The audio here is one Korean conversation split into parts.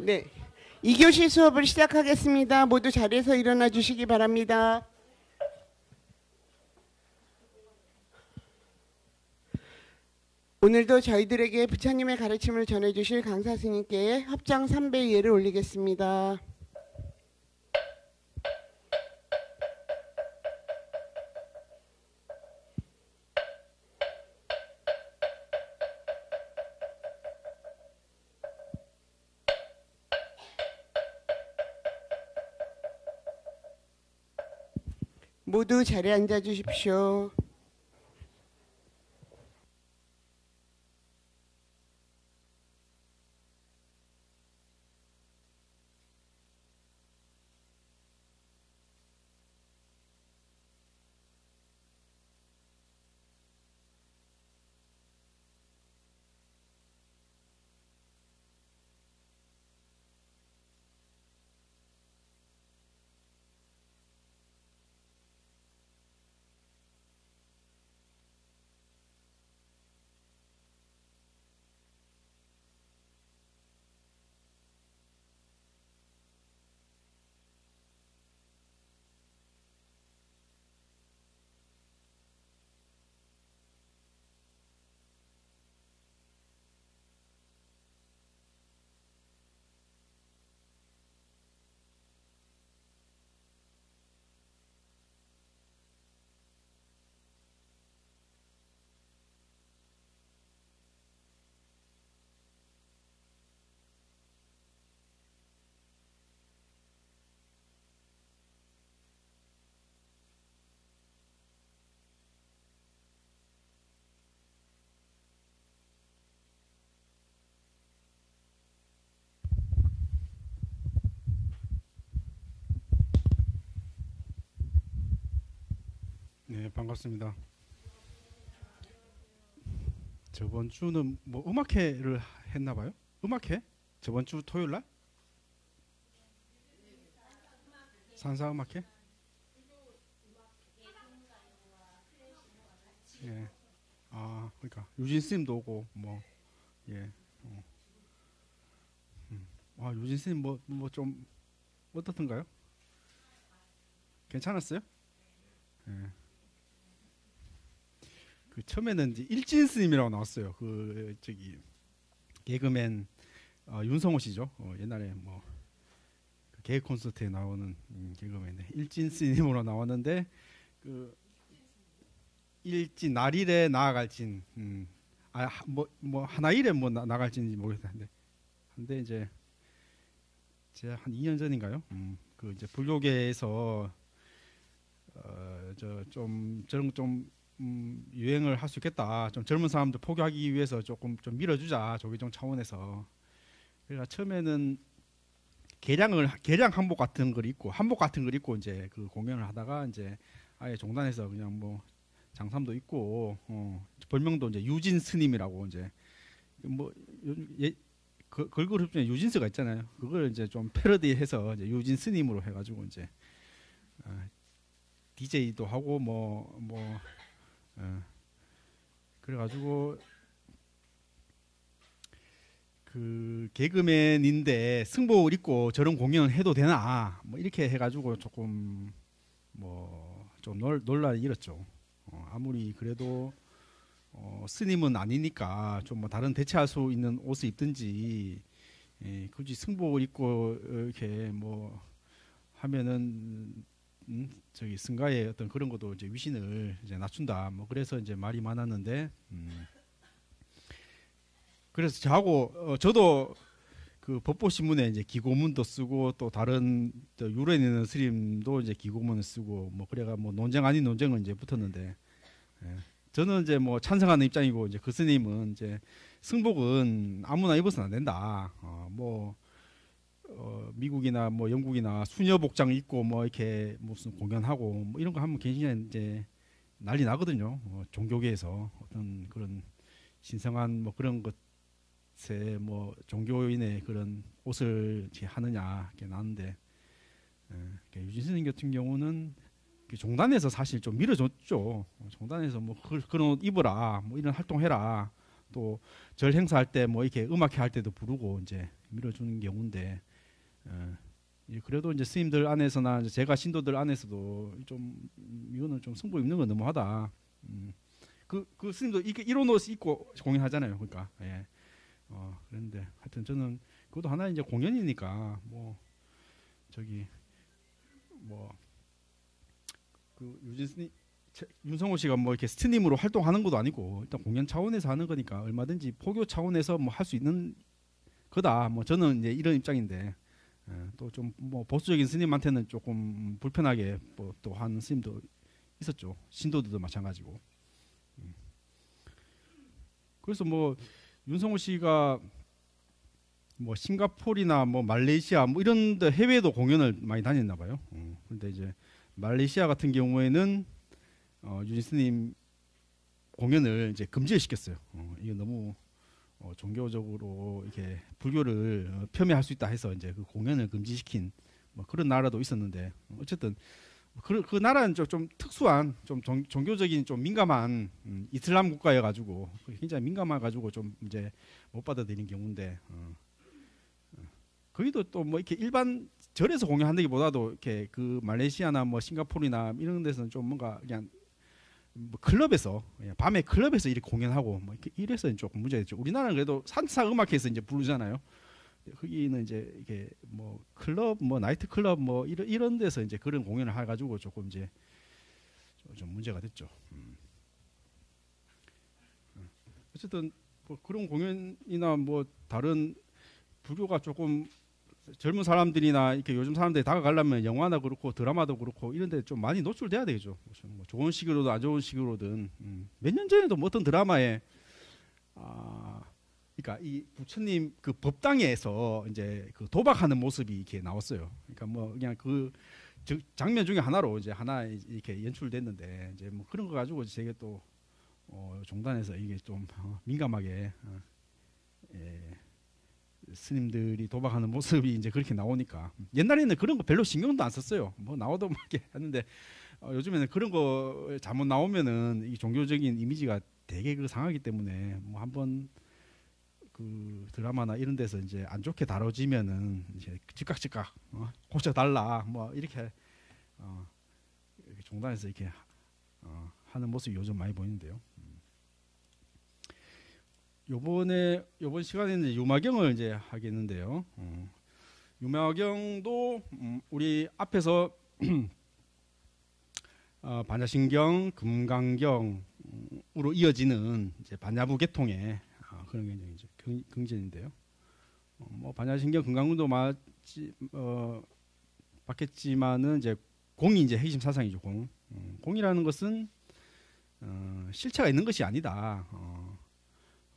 네, 2교시 수업을 시작하겠습니다. 모두 자리에서 일어나 주시기 바랍니다. 오늘도 저희들에게 부처님의 가르침을 전해주실 강사 스님께 합장 3배 예를 올리겠습니다. 모두 자리에 앉아 주십시오. 네, 반갑습니다. 저번 주는 뭐 음악회를 했나 봐요? 음악회? 저번 주 토요일 날? 산사 음악회? 예. 아, 그러니까 유진 스님도 오고 뭐 예. 어. 아, 유진 스님 뭐 좀 어떻던가요? 괜찮았어요? 예. 그 처음에는 이제 일진 스님이라고 나왔어요. 그 저기 개그맨 윤성호 씨죠. 옛날에 뭐 그 개그 콘서트에 나오는 개그맨인데 일진 스님으로 나왔는데 그 일진 날일에 나아갈 진 뭐 하나일에 뭐 나갈지인지 모르겠는데 근데 이제 제가 한 2년 전인가요? 그 이제 불교계에서 저 좀 저런 좀 유행을 할 수 있겠다. 좀 젊은 사람들 포교하기 위해서 조금 좀 밀어주자. 조계종 차원에서. 그러니까 처음에는 개량 한복 같은 걸 입고 한복 같은 걸 입고 이제 그 공연을 하다가 이제 아예 종단에서 그냥 뭐 장삼도 입고 별명도 이제 유진 스님이라고 이제 뭐 걸그룹 중에 유진스가 있잖아요. 그걸 이제 좀 패러디해서 이제 유진 스님으로 해가지고 이제 DJ도 하고 그래가지고 그 개그맨인데 승복을 입고 저런 공연을 해도 되나 뭐 이렇게 해가지고 조금 뭐 좀 논란이 일었죠. 아무리 그래도 스님은 아니니까 좀 뭐 다른 대체할 수 있는 옷을 입든지 굳이 승복을 입고 이렇게 뭐 하면은 저기 승가의 어떤 그런 것도 이제 위신을 이제 낮춘다. 뭐 그래서 이제 말이 많았는데 그래서 저도 그 법보신문에 이제 기고문도 쓰고 또 다른 유래에 있는 스님도 이제 기고문을 쓰고 뭐 그래가 뭐 논쟁 아닌 논쟁은 이제 붙었는데 저는 이제 뭐 찬성하는 입장이고 이제 그 스님은 이제 승복은 아무나 입어서는 안 된다. 미국이나 뭐 영국이나 수녀 복장 입고 뭐 이렇게 무슨 공연하고 뭐 이런 거 하면 굉장히 이제 난리 나거든요. 종교계에서 어떤 그런 신성한 뭐 그런 것에 뭐 종교인의 그런 옷을 하느냐 이렇게 나는데 유진 스님 같은 경우는 종단에서 사실 좀 밀어줬죠. 종단에서 뭐 그런 옷 입어라, 뭐 이런 활동해라. 또 절 행사할 때 뭐 이렇게 음악회 할 때도 부르고 이제 밀어주는 경우인데 그래도 이제 스님들 안에서나 제가 신도들 안에서도 좀 이거는 좀 승부 입는 건 너무하다. 그 스님도 이렇게 이런 옷 입고 공연하잖아요. 그러니까 예. 그런데 하여튼 저는 그것도 하나 이제 공연이니까 뭐 저기 뭐 그 유진 스님 윤성호 씨가 뭐 이렇게 스님으로 활동하는 것도 아니고 일단 공연 차원에서 하는 거니까 얼마든지 포교 차원에서 뭐 할 수 있는 거다. 뭐 저는 이제 이런 입장인데 또 좀 뭐 보수적인 스님한테는 조금 불편하게 뭐 또 하는 스님도 있었죠. 신도들도 마찬가지고. 그래서 뭐 윤성호 씨가 뭐 싱가포르나 뭐 말레이시아 뭐 이런 데 해외도 공연을 많이 다녔나 봐요. 그런데 이제 말레이시아 같은 경우에는 유진 스님 공연을 이제 금지를 시켰어요. 이게 너무 종교적으로 이렇게 불교를 폄훼할 수 있다 해서 이제 그 공연을 금지시킨 뭐 그런 나라도 있었는데 어쨌든 그 나라는 좀 특수한 좀 종교적인 좀 민감한 이슬람 국가여가지고 굉장히 민감해가지고 좀 이제 못 받아들이는 경우인데 거기도 또 뭐 이렇게 일반 절에서 공연한다기보다도 이렇게 그 말레이시아나 뭐 싱가포르나 이런 데서는 좀 뭔가 그냥 뭐 클럽에서 밤에 클럽에서 이렇게 공연하고 뭐 이렇게 이래서 조금 문제가 있죠. 우리나라는 그래도 산사 음악회에서 이제 부르잖아요. 거기는 이제 이게 뭐 클럽 뭐 나이트 클럽 뭐 이런 데서 이제 그런 공연을 해가지고 조금 이제 좀 문제가 됐죠. 어쨌든 뭐 그런 공연이나 뭐 다른 불교가 조금 젊은 사람들이나 이렇게 요즘 사람들이 다가가려면 영화나 그렇고 드라마도 그렇고 이런데 좀 많이 노출돼야 되겠죠. 뭐 좋은 식으로든 안 좋은 식으로든 몇 년 전에도 뭐 어떤 드라마에 그러니까 이 부처님 그 법당에서 이제 그 도박하는 모습이 이렇게 나왔어요. 그러니까 뭐 그냥 그 장면 중에 하나로 이제 하나 이렇게 연출됐는데 이제 뭐 그런 거 가지고 제가 또 종단에서 이게 좀 민감하게 스님들이 도박하는 모습이 이제 그렇게 나오니까 옛날에는 그런 거 별로 신경도 안 썼어요. 뭐 나와도 막 이렇게 하는데 요즘에는 그런 거 잘못 나오면은 이 종교적인 이미지가 되게 그 상하기 때문에 뭐 한번 그 드라마나 이런 데서 이제 안 좋게 다뤄지면은 이제 즉각 고쳐달라 뭐 이렇게 종단에서 이렇게 하는 모습이 요즘 많이 보이는데요. 요번 시간에는 유마경을 이제 하겠는데요. 유마경도 우리 앞에서 반야신경, 금강경으로 이어지는 이제 반야부 계통의 그런 게 이제 경전인데요. 뭐 반야신경, 금강경도 받겠지만은 이제 공이 이제 핵심 사상이죠. 공이라는 것은 실체가 있는 것이 아니다.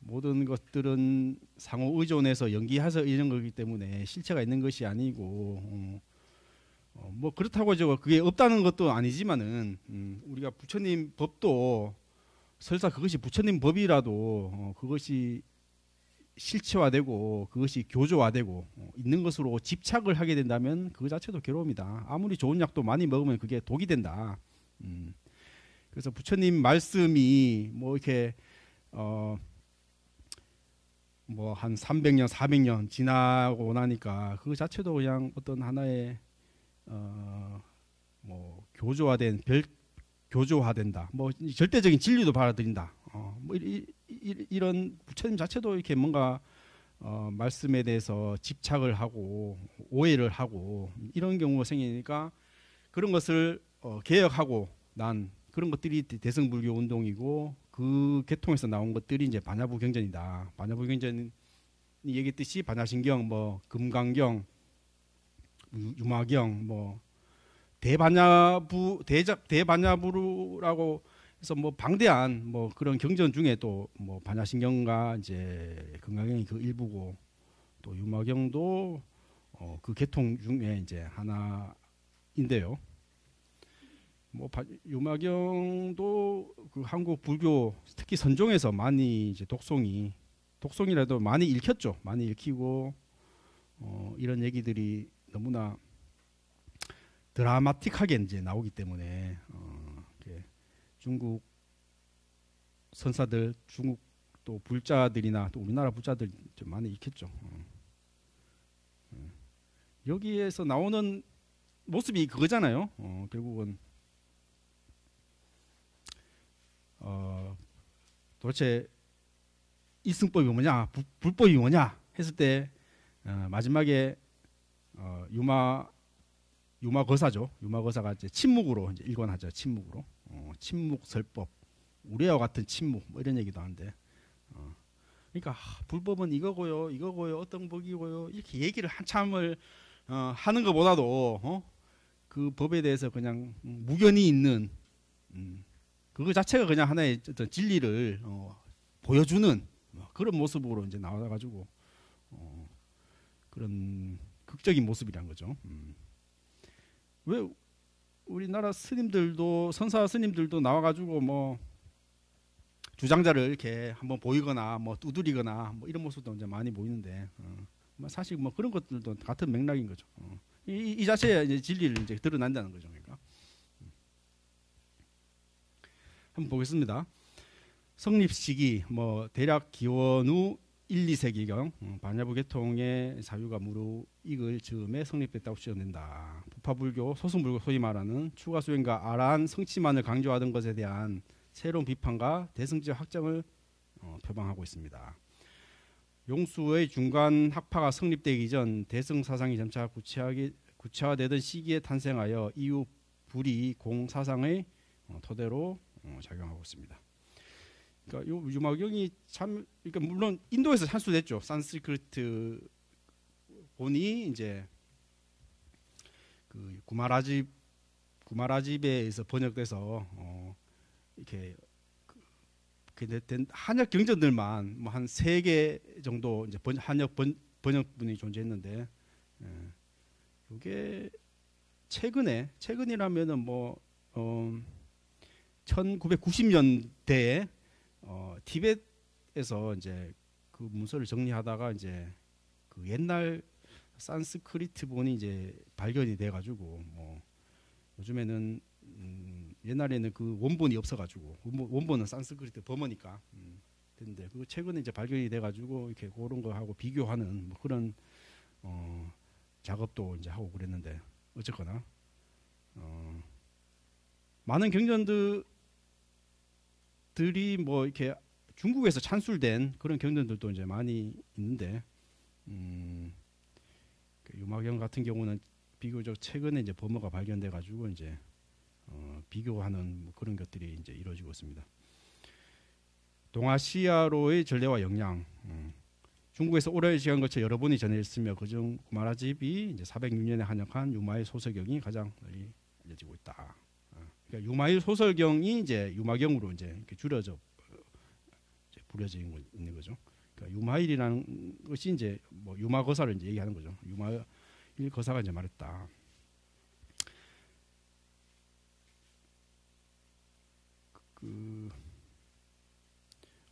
모든 것들은 상호 의존해서 연기해서 이런 거기 때문에 실체가 있는 것이 아니고 뭐 그렇다고 해서 그게 없다는 것도 아니지만은 우리가 부처님 법도 설사 그것이 부처님 법이라도 그것이 실체화되고 그것이 교조화되고 있는 것으로 집착을 하게 된다면 그 자체도 괴로움이다. 아무리 좋은 약도 많이 먹으면 그게 독이 된다. 그래서 부처님 말씀이 뭐 이렇게 뭐 한 300년, 400년 지나고 나니까 그 자체도 그냥 어떤 하나의 뭐 교조화된 교조화된다. 뭐 절대적인 진리도 받아들인다. 뭐 이런 부처님 자체도 이렇게 뭔가 말씀에 대해서 집착을 하고 오해를 하고 이런 경우가 생기니까 그런 것을 개혁하고 난 그런 것들이 대승불교 운동이고 그 계통에서 나온 것들이 이제 반야부 경전이다. 반야부 경전이 얘기했듯이 반야신경, 뭐 금강경, 유마경, 뭐 대반야부라고 해서 뭐 방대한 뭐 그런 경전 중에 또 뭐 반야신경과 이제 금강경이 그 일부고 또 유마경도 그 계통 중에 이제 하나인데요. 뭐 유마경도 그 한국 불교 특히 선종에서 많이 이제 독송이라도 많이 읽혔죠. 많이 읽히고 이런 얘기들이 너무나 드라마틱하게 이제 나오기 때문에 중국 선사들, 중국 또 불자들이나 또 우리나라 불자들 좀 많이 있겠죠. 여기에서 나오는 모습이 그거잖아요. 결국은 도대체 이승법이 뭐냐, 불법이 뭐냐 했을 때 마지막에 유마 거사죠. 유마 거사가 이제 침묵으로 이제 일관하죠. 침묵으로 침묵설법, 우리와 같은 침묵 뭐 이런 얘기도 하는데, 그러니까 불법은 이거고요, 어떤 법이고요 이렇게 얘기를 한참을 하는 것보다도 그 법에 대해서 그냥 무견이 있는 그거 자체가 그냥 하나의 어떤 진리를 보여주는 그런 모습으로 이제 나와가지고 그런 극적인 모습이란 거죠. 왜 우리나라 스님들도 선사 스님들도 나와가지고 뭐 주장자를 이렇게 한번 보이거나 뭐 두드리거나 뭐 이런 모습도 이제 많이 보이는데 사실 뭐 그런 것들도 같은 맥락인 거죠. 이 자체의 이제 진리를 이제 드러난다는 거죠. 그러니까 한번 보겠습니다. 성립 시기 뭐 대략 기원 후 1, 2세기경 반야부 계통의 사유가 무르익을 즈음에 성립됐다고 추정된다. 부파불교, 소승불교 소위 말하는 추가 수행과 아란 성취만을 강조하던 것에 대한 새로운 비판과 대승적 확정을 표방하고 있습니다. 용수의 중간 학파가 성립되기 전 대승 사상이 점차 구체화되던 시기에 탄생하여 이후 불이 공 사상의 토대로 작용하고 있습니다. 그러니까 요 유마경이 참, 그러니까 물론 인도에서 산수됐죠. 산스크리트 본이 이제 그 구마라집에서 번역돼서 이렇게 된 한역 경전들만 뭐 한 3개 정도 이제 번역본이 존재했는데, 이게 최근이라면은 뭐 1990년대에 티벳에서 이제 그 문서를 정리하다가 이제 그 옛날 산스크리트 본이 이제 발견이 돼가지고 뭐 요즘에는 옛날에는 그 원본이 없어가지고 원본은 산스크리트 범어니까 됐는데 그 최근에 이제 발견이 돼가지고 이렇게 그런 거 하고 비교하는 뭐 그런 작업도 이제 하고 그랬는데, 어쨌거나 많은 경전들이 뭐 이렇게 중국에서 찬술된 그런 경전들도 이제 많이 있는데, 유마경 같은 경우는 비교적 최근에 이제 범어가 발견돼 가지고 이제 비교하는 뭐 그런 것들이 이제 이루어지고 있습니다. 동아시아로의 전례와 영향. 중국에서 오랜 시간 거쳐 여러 번이 전해졌으며 그중 구마라집이 이제 406년에 한역한 유마일 소설경이 가장 널리 알려지고 있다. 그러니까 유마일 소설경이 이제 유마경으로 이제 이렇게 줄여져 이제 부려져 있는 거죠. 그러니까 유마일이라는 것이 이제 뭐 유마거사를 이제 얘기하는 거죠. 유마일 거사가 이제 말했다.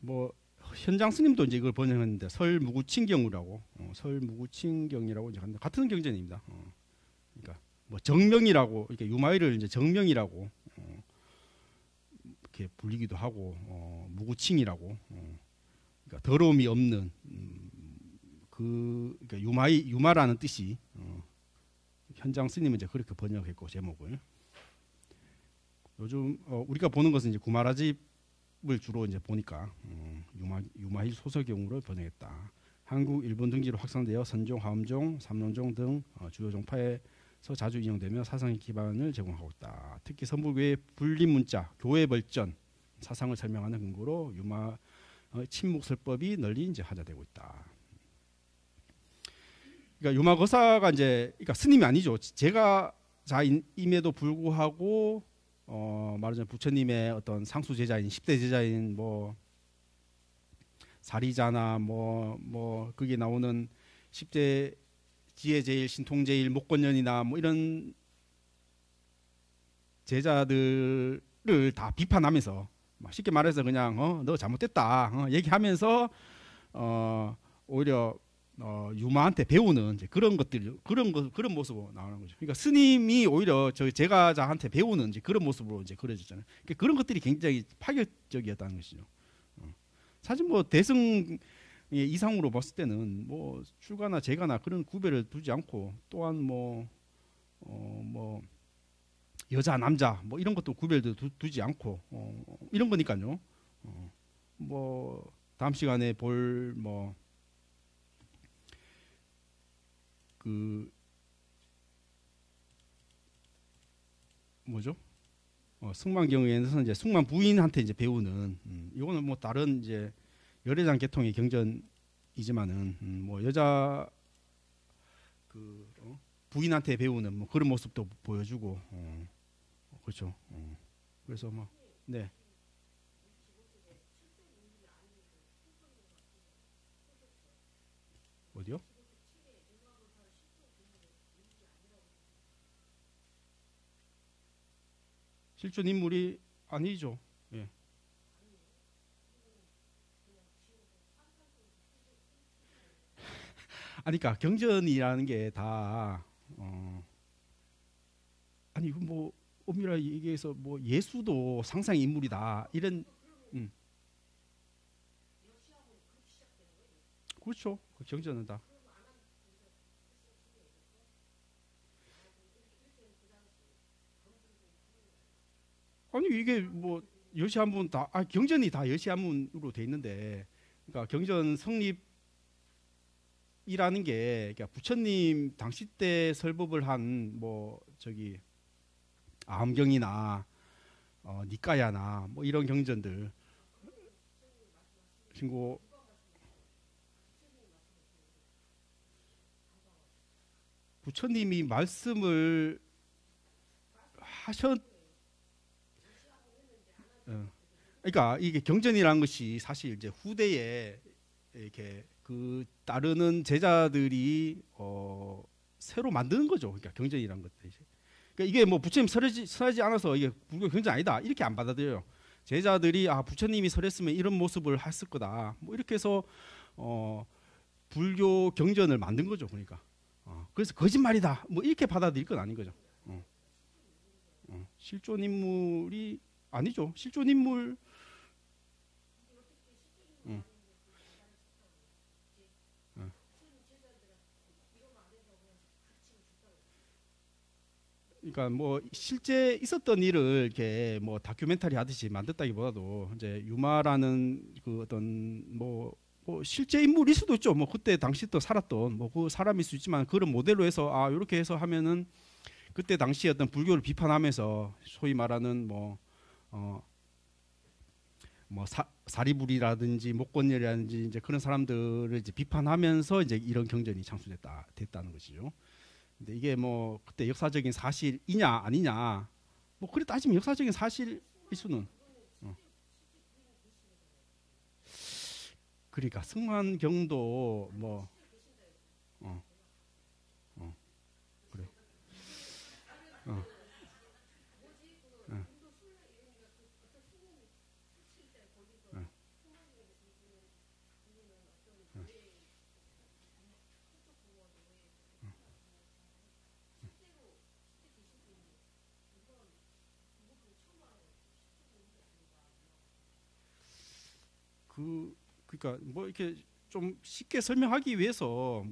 뭐 현장 스님도 이제 이걸 번역했는데 설무구칭경이라고 설무구칭경이라고 이제 같은 경전입니다. 그러니까 뭐 정명이라고 이렇게 유마일을 이제 정명이라고 이렇게 불리기도 하고 무구칭이라고 그러니까 더러움이 없는 그러니까 유마라는 뜻이 현장 스님은 이제 그렇게 번역했고 제목을 요즘 우리가 보는 것은 이제 구마라집을 주로 이제 보니까 유마일 소설경으로 번역했다. 한국, 일본 등지로 확산되어 선종, 화엄종, 삼론종 등 주요 종파에서 자주 인용되며 사상의 기반을 제공하고 있다. 특히 선불교의 분리문자, 교회 벌전 사상을 설명하는 근거로 유마 침묵설법이 널리 이제 하자되고 있다. 그러니까 유마거사가 이제 그러니까 스님이 아니죠. 제가 자임에도 불구하고 말하자면 부처님의 어떤 상수 제자인 10대 제자인 뭐 사리자나 뭐 거기에 나오는 10대 지혜제일, 신통제일, 목권년이나 뭐 이런 제자들을 다 비판하면서 쉽게 말해서 그냥 너 잘못됐다 얘기하면서 오히려 유마한테 배우는 이제 그런 것들 그런 모습으로 나오는 거죠. 그러니까 스님이 오히려 제가 자한테 배우는 이제 그런 모습으로 이제 그려졌잖아요. 그러니까 그런 것들이 굉장히 파격적이었다는 것이죠. 사실 뭐 대승 이상으로 봤을 때는 뭐 출가나 재가나 그런 구별을 두지 않고 또한 뭐 여자 남자 뭐 이런 것도 구별도 두지 않고 이런 거니까요. 뭐 다음 시간에 볼 뭐 그 뭐죠? 승만 경우에는 이제 승만 부인한테 이제 배우는 이거는 뭐 다른 이제 열애장 계통의 경전이지만은 뭐 여자 그 부인한테 배우는 뭐 그런 모습도 보여주고 그렇죠. 그래서 뭐 네. 어디요? 실존 인물이 아니죠. 예. 아니, 그러니까 경전이라는 게 다 아니 이거 뭐 엄밀하게 얘기해서 뭐 예수도 상상 인물이다 이런 그렇죠. 그 경전은 다 아니 이게 뭐 여시한문 다 경전이 다 여시한문으로 돼 있는데 그러니까 경전 성립이라는 게 그러니까 부처님 당시 때 설법을 한 뭐 저기 암경이나 니까야나 뭐 이런 경전들 친구 부처님이 말씀을 하셨 그러니까 이게 경전이라는 것이 사실 이제 후대에 이렇게 그 따르는 제자들이 새로 만드는 거죠. 그러니까 경전이라는 것들이. 그러니까 이게 뭐 부처님 설하지 않아서 이게 불교 경전 아니다 이렇게 안 받아들여요. 제자들이 부처님이 설했으면 이런 모습을 했을 거다. 뭐 이렇게 해서 불교 경전을 만든 거죠. 그러니까 그래서 거짓말이다. 뭐 이렇게 받아들일 건 아닌 거죠. 실존 인물이 아니죠. 실존 인물 그러니까 뭐 실제 있었던 일을 이렇게 뭐 다큐멘터리 하듯이 만들다기보다도 이제 유마라는 그 어떤 뭐 실제 인물일 수도 있죠. 뭐 그때 당시 또 살았던 뭐 그 사람일 수 있지만 그런 모델로 해서 이렇게 해서 하면은 그때 당시 어떤 불교를 비판하면서 소위 말하는 사리불이라든지 목건열이라든지 이제 그런 사람들을 이제 비판하면서 이제 이런 경전이 됐다는 것이죠. 근데 이게 뭐 그때 역사적인 사실이냐 아니냐 뭐 그래 따지면 역사적인 사실일 수는 그러니까 승만경도 뭐 그래 어, 어, 그러니까 뭐 이렇게 좀 쉽게 설명하기 위해서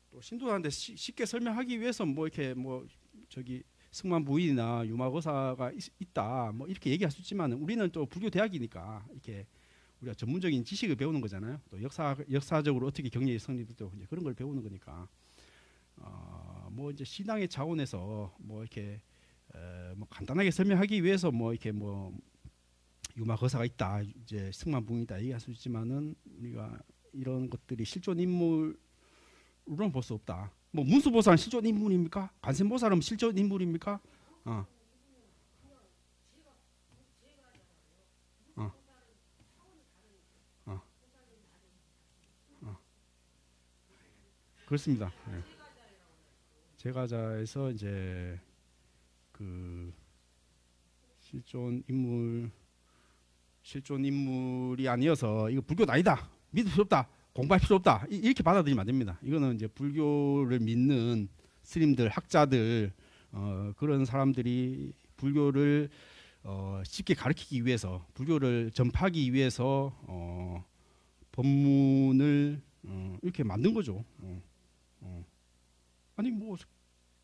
또 신도한테 쉽게 설명하기 위해서 뭐 이렇게 뭐 저기 승만 부인이나 유마거사가 있다 뭐 이렇게 얘기할 수 있지만 우리는 또 불교 대학이니까 이렇게 우리가 전문적인 지식을 배우는 거잖아요. 또 역사적으로 어떻게 경례의 성립도 이제 그런 걸 배우는 거니까 뭐 이제 신앙의 차원에서 뭐 이렇게 뭐 간단하게 설명하기 위해서 뭐 이렇게 뭐 유마거사가 있다 이제 승만 부인이다 얘기할 수 있지만은 우리가 이런 것들이 실존 인물로는 볼 수 없다. 뭐 문수보살은 실존 인물입니까? 관세음보살은 실존 인물입니까? 어. 어. 어. 어. 그렇습니다. 네. 제가자에서 이제 그 실존 인물이 아니어서 이거 불교는 아니다. 믿을 필요 없다. 공부할 필요 없다. 이렇게 받아들이면 안 됩니다. 이거는 이제 불교를 믿는 스님들, 학자들 그런 사람들이 불교를 쉽게 가르치기 위해서 불교를 전파하기 위해서 법문을 이렇게 만든 거죠. 아니 뭐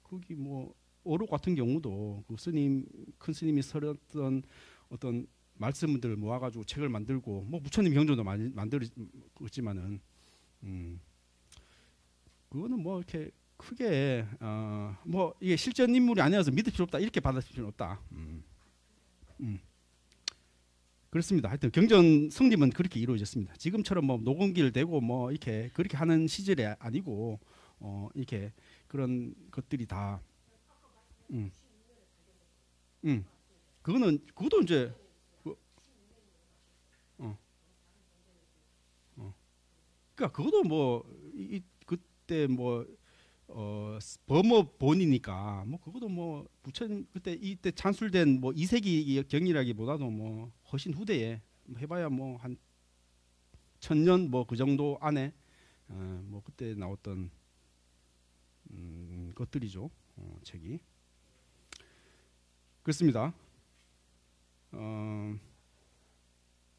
거기 뭐 어록 같은 경우도 그 스님 큰 스님이 설했던 어떤 말씀들을 모아가지고 책을 만들고 뭐 부처님 경전도 많이 만들었지만은 그거는 뭐 이렇게 크게 뭐 이게 실전 인물이 아니어서 믿을 필요 없다 이렇게 받아들일 필요는 없다. 그렇습니다. 하여튼 경전 성립은 그렇게 이루어졌습니다. 지금처럼 뭐 녹음기를 대고 뭐 이렇게 그렇게 하는 시절이 아니고 이렇게 그런 것들이 다 그것도 이제 그러니까 그것도 뭐 그때 뭐 범업 본이니까 뭐 그것도 뭐 부처님 그때 이때 찬술된 뭐 2세기 경이라기보다도 뭐 훨씬 후대에 해봐야 뭐 한 1000년 뭐 그 정도 안에 뭐 그때 나왔던 것들이죠. 책이 그렇습니다.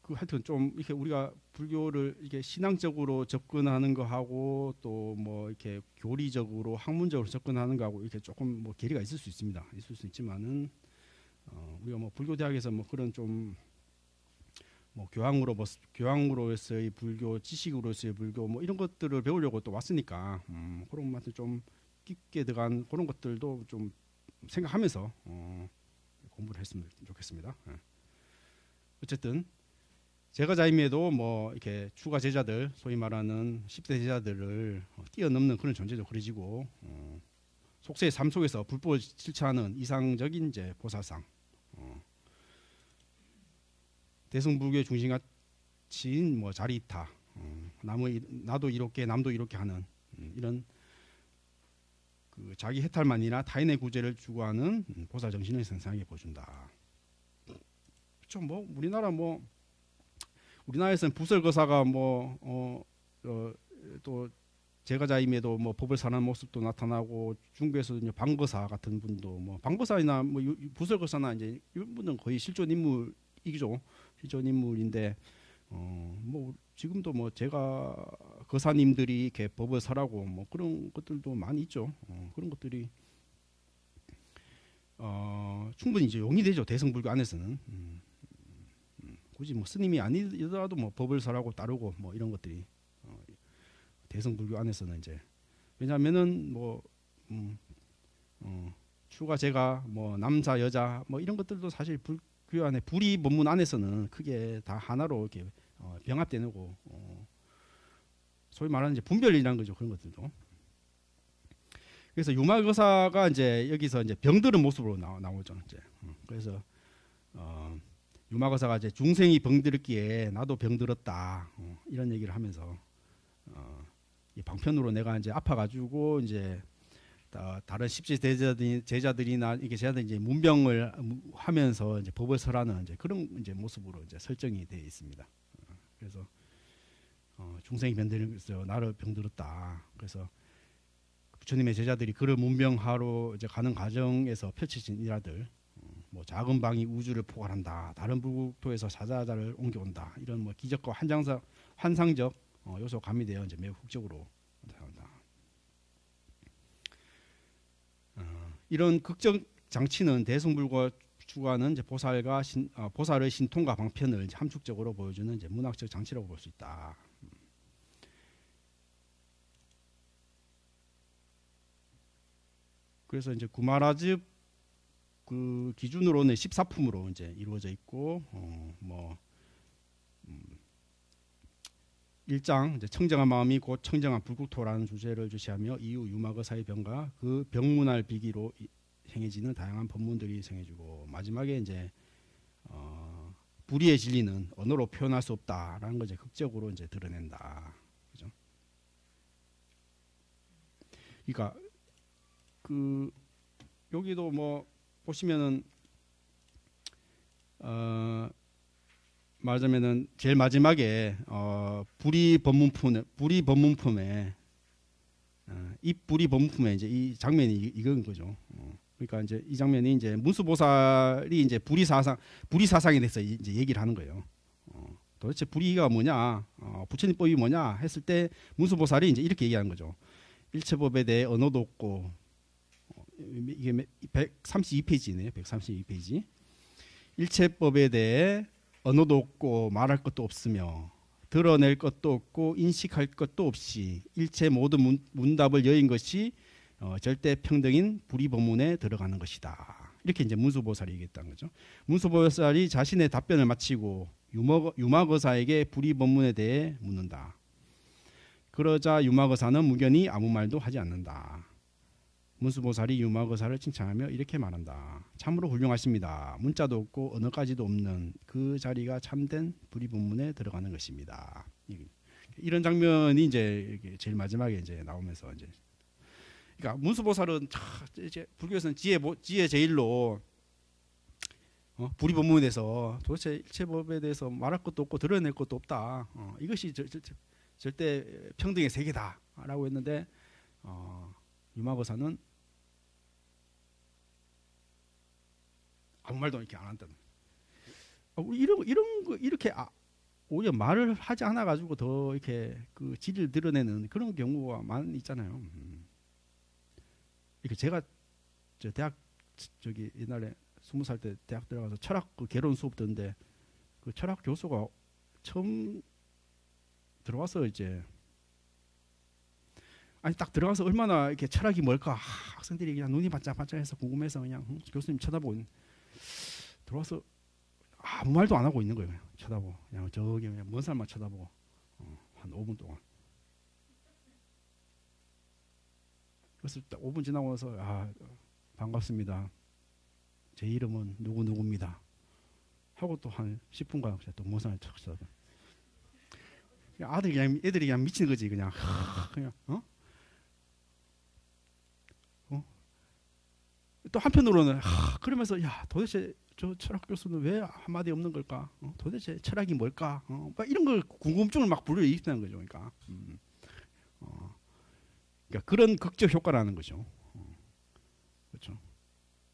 그 하여튼 좀 이렇게 우리가 불교를 이렇게 신앙적으로 접근하는 거하고 또 뭐 이렇게 교리적으로 학문적으로 접근하는 거하고 이렇게 조금 뭐 괴리가 있을 수 있습니다. 있을 수 있지만은 우리가 뭐 불교 대학에서 뭐 그런 좀 뭐 교황으로서의 불교, 지식으로서의 불교 뭐 이런 것들을 배우려고 또 왔으니까 그런 것들 좀 깊게 들어간 그런 것들도 좀 생각하면서 공부를 했으면 좋겠습니다. 어쨌든 제가자임에도 뭐 이렇게 추가 제자들, 소위 말하는 10대 제자들을 뛰어넘는 그런 존재도 그려지고 속세의 삶 속에서 불법을 실천하는 이상적인 이제 보살상, 대승불교의 중심가치인 뭐 자리이타, 나도 이렇게 남도 이렇게 하는 이런 그 자기 해탈만이나 타인의 구제를 추구하는 보살 정신을 생생하게 보여준다. 그렇죠. 뭐 우리나라에서는 부설거사가 또 제가자임에도 뭐 법을 사는 모습도 나타나고 중국에서도 이제 방거사 같은 분도 뭐 방거사나 뭐 부설거사나 이제 이런 분은 거의 실존 인물이죠. 실존 인물인데 뭐 지금도 뭐 제가 거사님들이 이렇게 법을 설하고 뭐 그런 것들도 많이 있죠. 그런 것들이 충분히 이제 용이 되죠. 대승불교 안에서는. 굳이 뭐 스님이 아니더라도 뭐 법을 설하고 따르고 뭐 이런 것들이 대승불교 안에서는 이제 왜냐하면은 뭐 추가 제가 뭐 남자 여자 뭐 이런 것들도 사실 불교 안에 불이 법문 안에서는 크게 다 하나로 이렇게 병합되는 거 소위 말하는 이제 분별이라는 거죠. 그런 것들도. 그래서 유말거사가 이제 여기서 이제 병들은 모습으로 나오죠. 이제 그래서 유마거사가 이제 중생이 병들었기에 나도 병들었다 이런 얘기를 하면서 이 방편으로 내가 이제 아파가지고 이제 다른 십지 제자들이나 이게 제자들이 이제 문병을 하면서 이제 법을 설하는 이제 그런 이제 모습으로 이제 설정이 되어 있습니다. 그래서 중생이 병들어서 나를 병들었다. 그래서 부처님의 제자들이 그를 문병하러 이제 가는 과정에서 펼쳐진 일화들. 뭐 작은 방이 우주를 포괄한다. 다른 불국토에서 사자자를 옮겨온다. 이런 뭐 기적과 환상적 요소 가미되어 이제 매우 극적으로 나타난다. 이런 극적 장치는 대승불과 추구하는 이제 보살의 신통과 방편을 이제 함축적으로 보여주는 이제 문학적 장치라고 볼 수 있다. 그래서 이제 구마라즈 그 기준으로는 14품으로 이제 이루어져 있고 뭐 1장 이제 청정한 마음이 곧 청정한 불국토라는 주제를 주시하며 이후 유마거사의 병과 그 병문할 비기로 행해지는 다양한 법문들이 생해지고 마지막에 이제 불의의 진리는 언어로 표현할 수 없다라는 걸 이제 극적으로 이제 드러낸다. 그죠? 그러니까 그 여기도 뭐 보시면은 말하자면은 제일 마지막에 불의 법문품에 이 불의 법문품에 이제 이 장면이 이건 거죠. 그러니까 이제 이 장면이 이제 문수보살이 이제 불의사상에 대해서 이제 얘기를 하는 거예요. 도대체 불의가 뭐냐, 부처님법이 뭐냐 했을 때 문수보살이 이제 이렇게 얘기하는 거죠. 일체법에 대해 언어도 없고, 이게 132페이지네요. 132페이지. 일체법에 대해 언어도 없고 말할 것도 없으며 드러낼 것도 없고 인식할 것도 없이 일체 모든 문답을 여인 것이 절대 평등인 불의법문에 들어가는 것이다. 이렇게 이제 문수보살이 얘기했다는 거죠. 문수보살이 자신의 답변을 마치고 유마거사에게 불의법문에 대해 묻는다. 그러자 유마거사는 무견히 아무 말도 하지 않는다. 문수보살이 유마거사를 칭찬하며 이렇게 말한다. 참으로 훌륭하십니다. 문자도 없고 언어까지도 없는 그 자리가 참된 불의법문에 들어가는 것입니다. 이런 장면이 이제 제일 마지막에 이제 나오면서 이제, 그러니까 문수보살은 이제 불교에서는 지혜 제일로 불의법문에 대해서 도대체 일체법에 대해서 말할 것도 없고 드러낼 것도 없다. 이것이 절대 평등의 세계다라고 했는데 유마거사는 아무 말도 이렇게 안 한다는. 이런 거 이렇게 오히려 말을 하지 않아 가지고 더 이렇게 그 질을 드러내는 그런 경우가 많이 있잖아요. 이렇게 제가 저 대학 저기 옛날에 20살 때 대학 들어가서 철학 그 개론 수업 듣는데 그 철학 교수가 처음 들어와서 이제 딱 들어가서 얼마나 이렇게 철학이 뭘까 학생들이 그냥 눈이 반짝반짝해서 궁금해서 그냥 교수님 쳐다보고 들어와서 아무 말도 안 하고 있는 거예요. 그냥 쳐다보고 그냥 저기 그냥 먼 사람만 쳐다보고 한 5분 동안. 그래서 딱 5분 지나고 나서 반갑습니다. 제 이름은 누구누구입니다. 하고 또 한 10분간 또 먼 사람을 탁 쳐다봐. 애들이 그냥 미친 거지 그냥 그냥 또 한편으로는 그러면서 도대체 저 철학 교수는 왜 한마디 없는 걸까? 도대체 철학이 뭘까? 막 이런 걸 궁금증을 막 불러일으키는 거죠. 그러니까, 그러니까 그런 극적 효과라는 거죠. 그렇죠.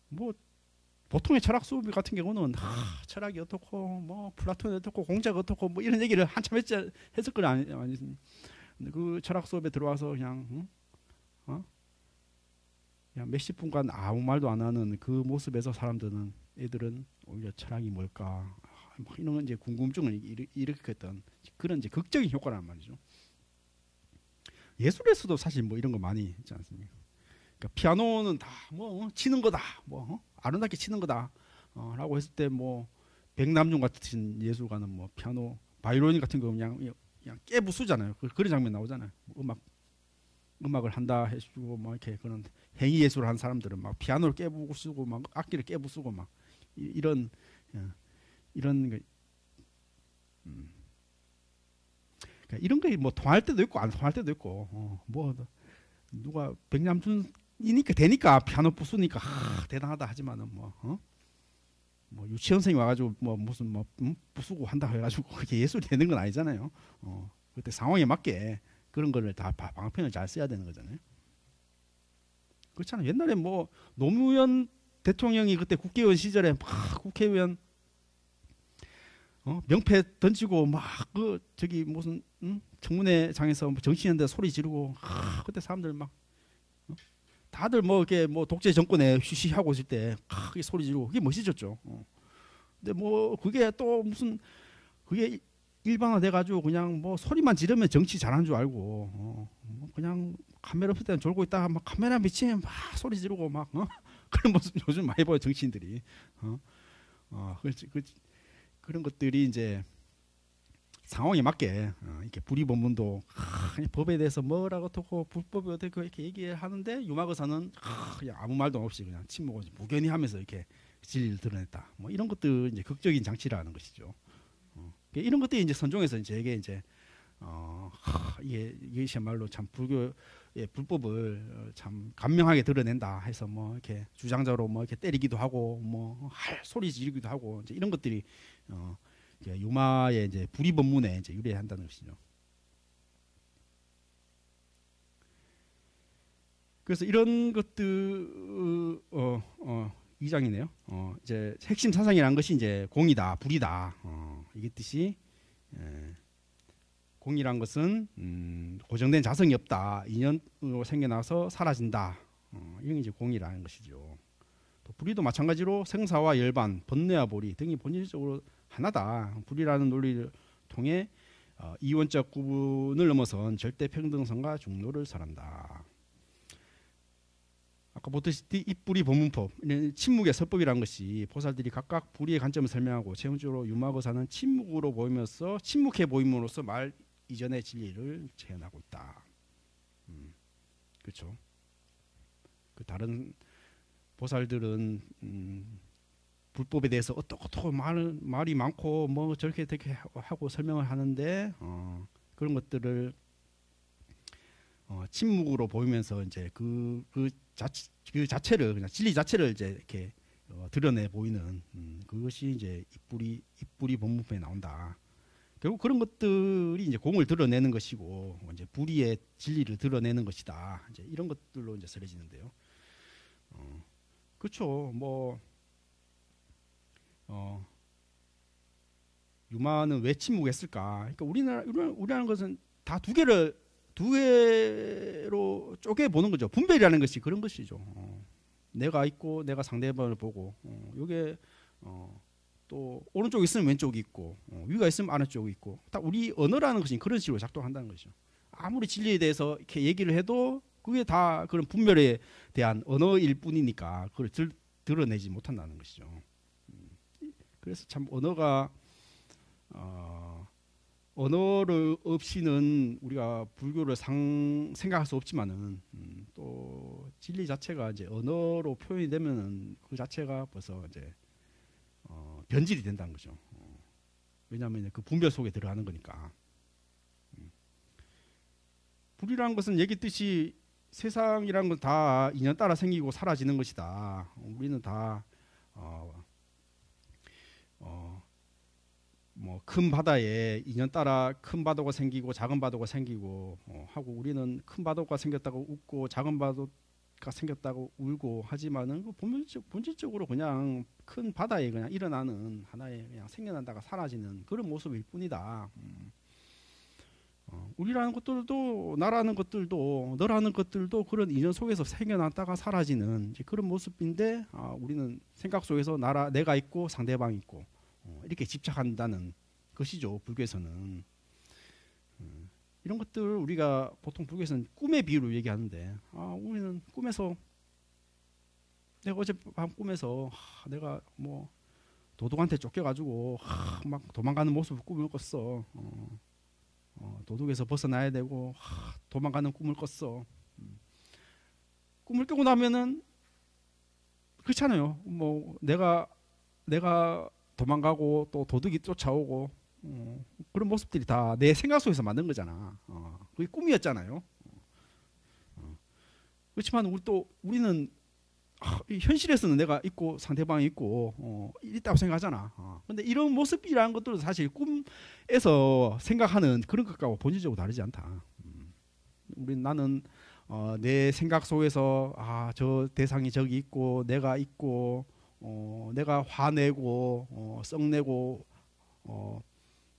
뭐 보통의 철학 수업 같은 경우는 철학이 어떻고 뭐 플라톤이 어떻고 공자가 어떻고 뭐 이런 얘기를 한참 했을 건 아니습니까? 근데 그 철학 수업에 들어와서 그냥 그냥 몇십 분간 아무 말도 안 하는 그 모습에서 애들은 오히려 철학이 뭘까 뭐 이런 이제 궁금증을 일으켰던 그런 이제 극적인 효과란 말이죠. 예술에서도 사실 뭐 이런 거 많이 있지 않습니까? 그러니까 피아노는 다 뭐 치는 거다, 뭐 아름답게 치는 거다, 라고 했을 때 뭐 백남준 같은 예술가는 뭐 피아노 바이올린 같은 거 그냥 깨부수잖아요. 그런 장면 나오잖아요. 음악을 한다 해주고 뭐 이렇게 그런 행위 예술을 한 사람들은 막 피아노를 깨부수고 막 악기를 깨부수고 막 이런 그러니까 이런 게 뭐 통할 때도 있고 안 통할 때도 있고 뭐 누가 백남준이니까 되니까 피아노 부수니까 대단하다 하지만은 뭐 유치원생이 와가지고 뭐 무슨 부수고 한다 해가지고 그게 예술이 되는 건 아니잖아요. 그때 상황에 맞게 그런 거를 다 방편을 잘 써야 되는 거잖아요. 그렇잖아요. 옛날에 뭐 노무현 대통령이 그때 국회의원 시절에 막 국회의원 명패 던지고 막 그 저기 무슨 청문회장에서 정치인들 소리 지르고 그때 사람들 막 다들 뭐 이렇게 뭐 독재 정권에 쉬쉬하고 있을 때 크게 소리 지르고 그게 멋있었죠. 근데 뭐 그게 또 무슨 그게 일반화돼 가지고 그냥 뭐 소리만 지르면 정치 잘하는 줄 알고 뭐 그냥 카메라 없을 때는 졸고 있다가 막 카메라 비치면 막 소리 지르고 막 그런 모습 요즘 많이 봐요 정치인들이. 그런 것들이 이제 상황에 맞게 이렇게 불의법문도 법에 대해서 뭐라고 어떻고 불법이 어떻고 이렇게 얘기하는데 유마거사는 그냥 아무 말도 없이 그냥 침묵을 무견히 하면서 이렇게 진리를 드러냈다. 뭐 이런 것들 이제 극적인 장치라는 것이죠. 이런 것들이 이제 선종에서 이제 이게야말로 참 불교의 불법을 참 감명하게 드러낸다 해서 뭐 이렇게 주장자로 뭐 이렇게 때리기도 하고 뭐 소리 지르기도 하고 이제 이런 것들이 유마의 이제 불의법문에 이제 유래한다는 것이죠. 그래서 이런 것들 2장이네요. 이제 핵심 사상이라는 것이 이제 공이다, 불이다. 이게 뜻이 공이란 것은 고정된 자성이 없다. 인연으로 생겨나서 사라진다. 이런 게 이제 공이라는 것이죠. 또 불이도 마찬가지로 생사와 열반, 번뇌와 보리 등이 본질적으로 하나다. 불이라는 논리를 통해 이원적 구분을 넘어선 절대 평등성과 중노를 설한다. 아까 보듯이 입불이 법문법, 침묵의 설법이라는 것이 보살들이 각각 불의의 관점을 설명하고 최종적으로 유마거사는 침묵으로 보이면서 침묵해 보임으로써 말 이전의 진리를 재현하고 있다. 그렇죠. 그 다른 보살들은 불법에 대해서 어떻고 말이 많고 뭐 저렇게 하고 설명을 하는데 그런 것들을 침묵으로 보이면서 이제 그 자체를 그냥 진리 자체를 이제 이렇게 드러내 보이는 그것이 이제 입불이 법문법에 나온다. 결국 그런 것들이 이제 공을 드러내는 것이고 이제 불의의 진리를 드러내는 것이다. 이제 이런 것들로 이제 설해지는데요. 그렇죠. 뭐 유마는 왜 침묵했을까? 그러니까 우리나라는 것은 다 두 개로 쪼개 보는 거죠. 분별이라는 것이 그런 것이죠. 내가 있고 내가 상대방을 보고 요게 또 오른쪽에 있으면 왼쪽이 있고 위가 있으면 아래쪽이 있고 딱 우리 언어라는 것이 그런 식으로 작동한다는 것이죠. 아무리 진리에 대해서 이렇게 얘기를 해도 그게 다 그런 분별에 대한 언어일 뿐이니까 그걸 드러내지 못한다는 것이죠. 그래서 참 언어를 없이는 우리가 불교를 생각할 수 없지만은 또 진리 자체가 이제 언어로 표현이 되면은 그 자체가 벌써 이제 변질이 된다는 거죠. 왜냐하면 그 분별 속에 들어가는 거니까. 불이라는 것은 얘기했듯이 세상이라는 건 다 인연 따라 생기고 사라지는 것이다. 우리는 다 뭐 큰 바다에 인연 따라 큰 바다가 생기고 작은 바다가 생기고 하고 우리는 큰 바다가 생겼다고 웃고 작은 바다가 생겼다고 울고 하지만은 본질적으로 그냥 큰 바다에 그냥 일어나는 하나의 그냥 생겨난다가 사라지는 그런 모습일 뿐이다. 우리라는 것들도 나라는 것들도 너라는 것들도 그런 인연 속에서 생겨났다가 사라지는 이제 그런 모습인데 우리는 생각 속에서 내가 있고 상대방이 있고 이렇게 집착한다는 것이죠. 불교에서는 이런 것들 우리가 보통 불교에서는 꿈의 비유로 얘기하는데 우리는 꿈에서 내가 어젯밤 꿈에서 내가 뭐 도둑한테 쫓겨가지고 막 도망가는 모습을 꿈을 꿨어. 도둑에서 벗어나야 되고 도망가는 꿈을 꿨어. 꿈을 깨고 나면은 그렇잖아요. 뭐 내가 도망가고 또 도둑이 쫓아오고 그런 모습들이 다 내 생각 속에서 만든 거잖아. 그게 꿈이었잖아요. 그렇지만 우리는 현실에서는 내가 있고 상대방이 있고 있다고 생각하잖아. 근데 이런 모습이라는 것들은 사실 꿈에서 생각하는 그런 것과 본질적으로 다르지 않다. 나는 내 생각 속에서 저 대상이 저기 있고 내가 있고 내가 화내고 썩내고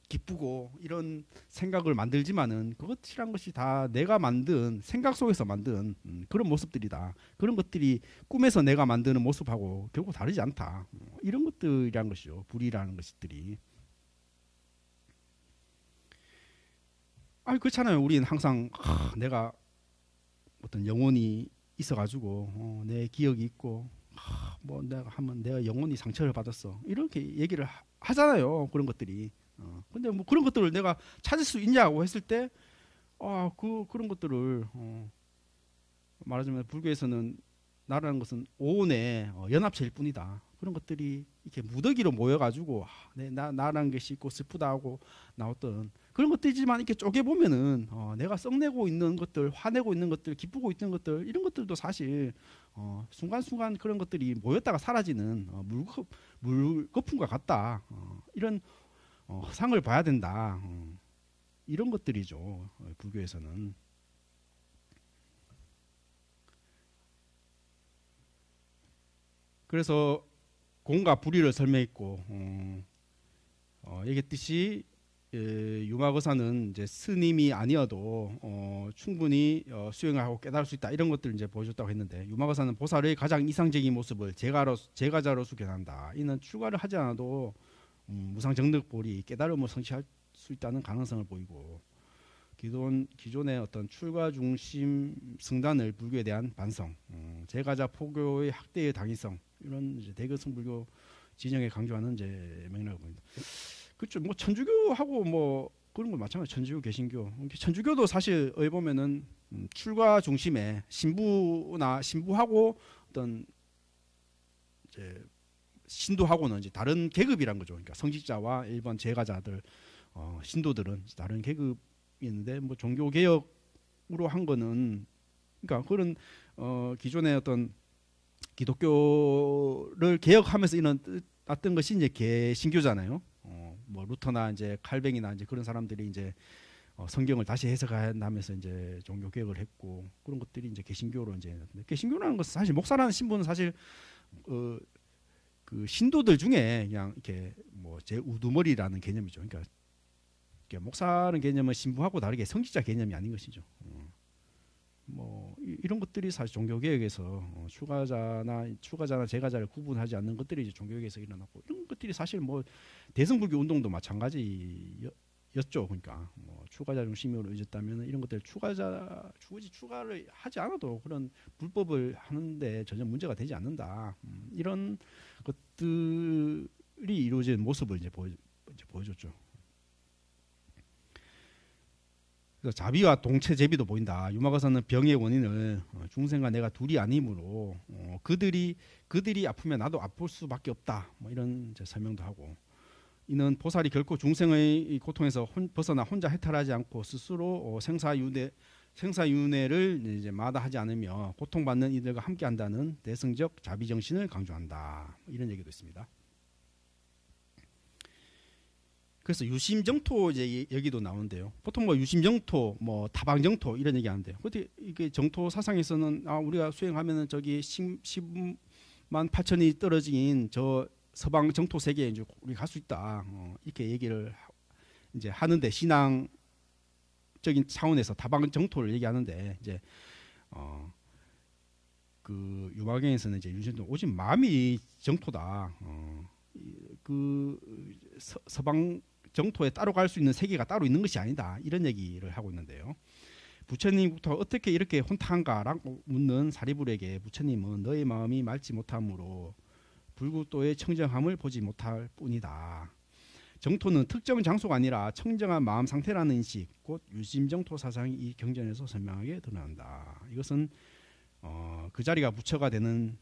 기쁘고 이런 생각을 만들지만은 그것이란 것이 다 내가 만든 생각 속에서 만든 그런 모습들이다. 그런 것들이 꿈에서 내가 만드는 모습하고 결국 다르지 않다. 이런 것들이란 것이죠. 불이라는 것들이. 그렇잖아요. 우리는 항상 내가 어떤 영혼이 있어가지고 내 기억이 있고 뭐 내가 영혼이 상처를 받았어. 이렇게 얘기를 하잖아요. 그런 것들이. 근데 뭐 그런 것들을 내가 찾을 수 있냐고 했을 때 그런 것들을 말하자면 불교에서는 나라는 것은 오온의 연합체일 뿐이다. 그런 것들이 이렇게 무더기로 모여가지고 나라는 것이 있고 슬프다 하고 나왔던 그런 것들이지만 이렇게 쪼개 보면은 내가 썩내고 있는 것들, 화내고 있는 것들, 기쁘고 있는 것들 이런 것들도 사실 순간순간 그런 것들이 모였다가 사라지는 물거품과 같다. 이런 상을 봐야 된다. 이런 것들이죠. 불교에서는. 그래서 공과 불의를 설명했고 얘기했듯이 유마거사는 이제 스님이 아니어도 충분히 수행하고 깨달을 수 있다 이런 것들을 이제 보여줬다고 했는데 유마거사는 보살의 가장 이상적인 모습을 제가자로서 견한다. 이는 출가를 하지 않아도 무상정득보리 깨달음을 성취할 수 있다는 가능성을 보이고 기존의 어떤 출가 중심 승단을 불교에 대한 반성, 제가자 포교의 학대의 당위성 이런 이제 대거성 불교 진영에 강조하는 이제 맥락을 보입니다. 그렇죠. 뭐 천주교하고 뭐 그런 거 마찬가지. 천주교, 개신교. 천주교도 사실 어디 보면은 출가 중심의 신부하고 어떤 이제 신도하고는 이제 다른 계급이란 거죠. 그러니까 성직자와 일반 제가자들, 신도들은 다른 계급이었는데 뭐 종교 개혁으로 한 거는 그러니까 그런 기존의 어떤 기독교를 개혁하면서 일어났던 것이 이제 개신교잖아요. 뭐 루터나 이제 칼뱅이나 이제 그런 사람들이 이제 성경을 다시 해석하면서 이제 종교 개혁을 했고 그런 것들이 이제 개신교로 이제 개신교라는 것은 사실 목사라는 신분은 사실 그 신도들 중에 그냥 이렇게 뭐 제 우두머리라는 개념이죠. 그러니까 목사는 개념은 신부하고 다르게 성직자 개념이 아닌 것이죠. 뭐 이런 것들이 사실 종교 개혁에서 출가자나 제가자를 구분하지 않는 것들이 이제 종교 개혁에서 일어났고 이런 것들이 사실 뭐 대성불교 운동도 마찬가지였죠. 그러니까 뭐 출가자 중심으로 이어졌다면 이런 것들 출가를 하지 않아도 그런 불법을 하는데 전혀 문제가 되지 않는다. 이런 것들이 이루어진 모습을 이제 보여줬죠. 그래서 자비와 동체제비도 보인다. 유마거사는 병의 원인을 중생과 내가 둘이 아니므로 그들이 아프면 나도 아플 수밖에 없다. 뭐 이런 이제 설명도 하고 이는 보살이 결코 중생의 고통에서 벗어나 혼자 해탈하지 않고 스스로 생사윤회를 이제 마다하지 않으며 고통받는 이들과 함께한다는 대승적 자비 정신을 강조한다. 이런 얘기도 있습니다. 그래서 유심정토 이제 여기도 나오는데요. 보통 뭐 유심정토, 뭐 다방정토 이런 얘기하는데요. 근데 이게 정토 사상에서는 우리가 수행하면은 저기 10만 8천이 떨어진 저 서방 정토 세계에 이제 우리 갈 수 있다. 이렇게 얘기를 이제 하는데 신앙적인 차원에서 다방정토를 얘기하는데 이제 그 유마경에서는 이제 유심정토 오직 마음이 정토다. 그 서방 정토에 따로 갈 수 있는 세계가 따로 있는 것이 아니다. 이런 얘기를 하고 있는데요. 부처님부터 어떻게 이렇게 혼탁한가라고 묻는 사리불에게 부처님은 너의 마음이 맑지 못함으로 불구도의 청정함을 보지 못할 뿐이다. 정토는 특정 장소가 아니라 청정한 마음 상태라는 인식, 곧 유심정토 사상이 이 경전에서 선명하게 드러난다. 이것은 그 자리가 부처가 되는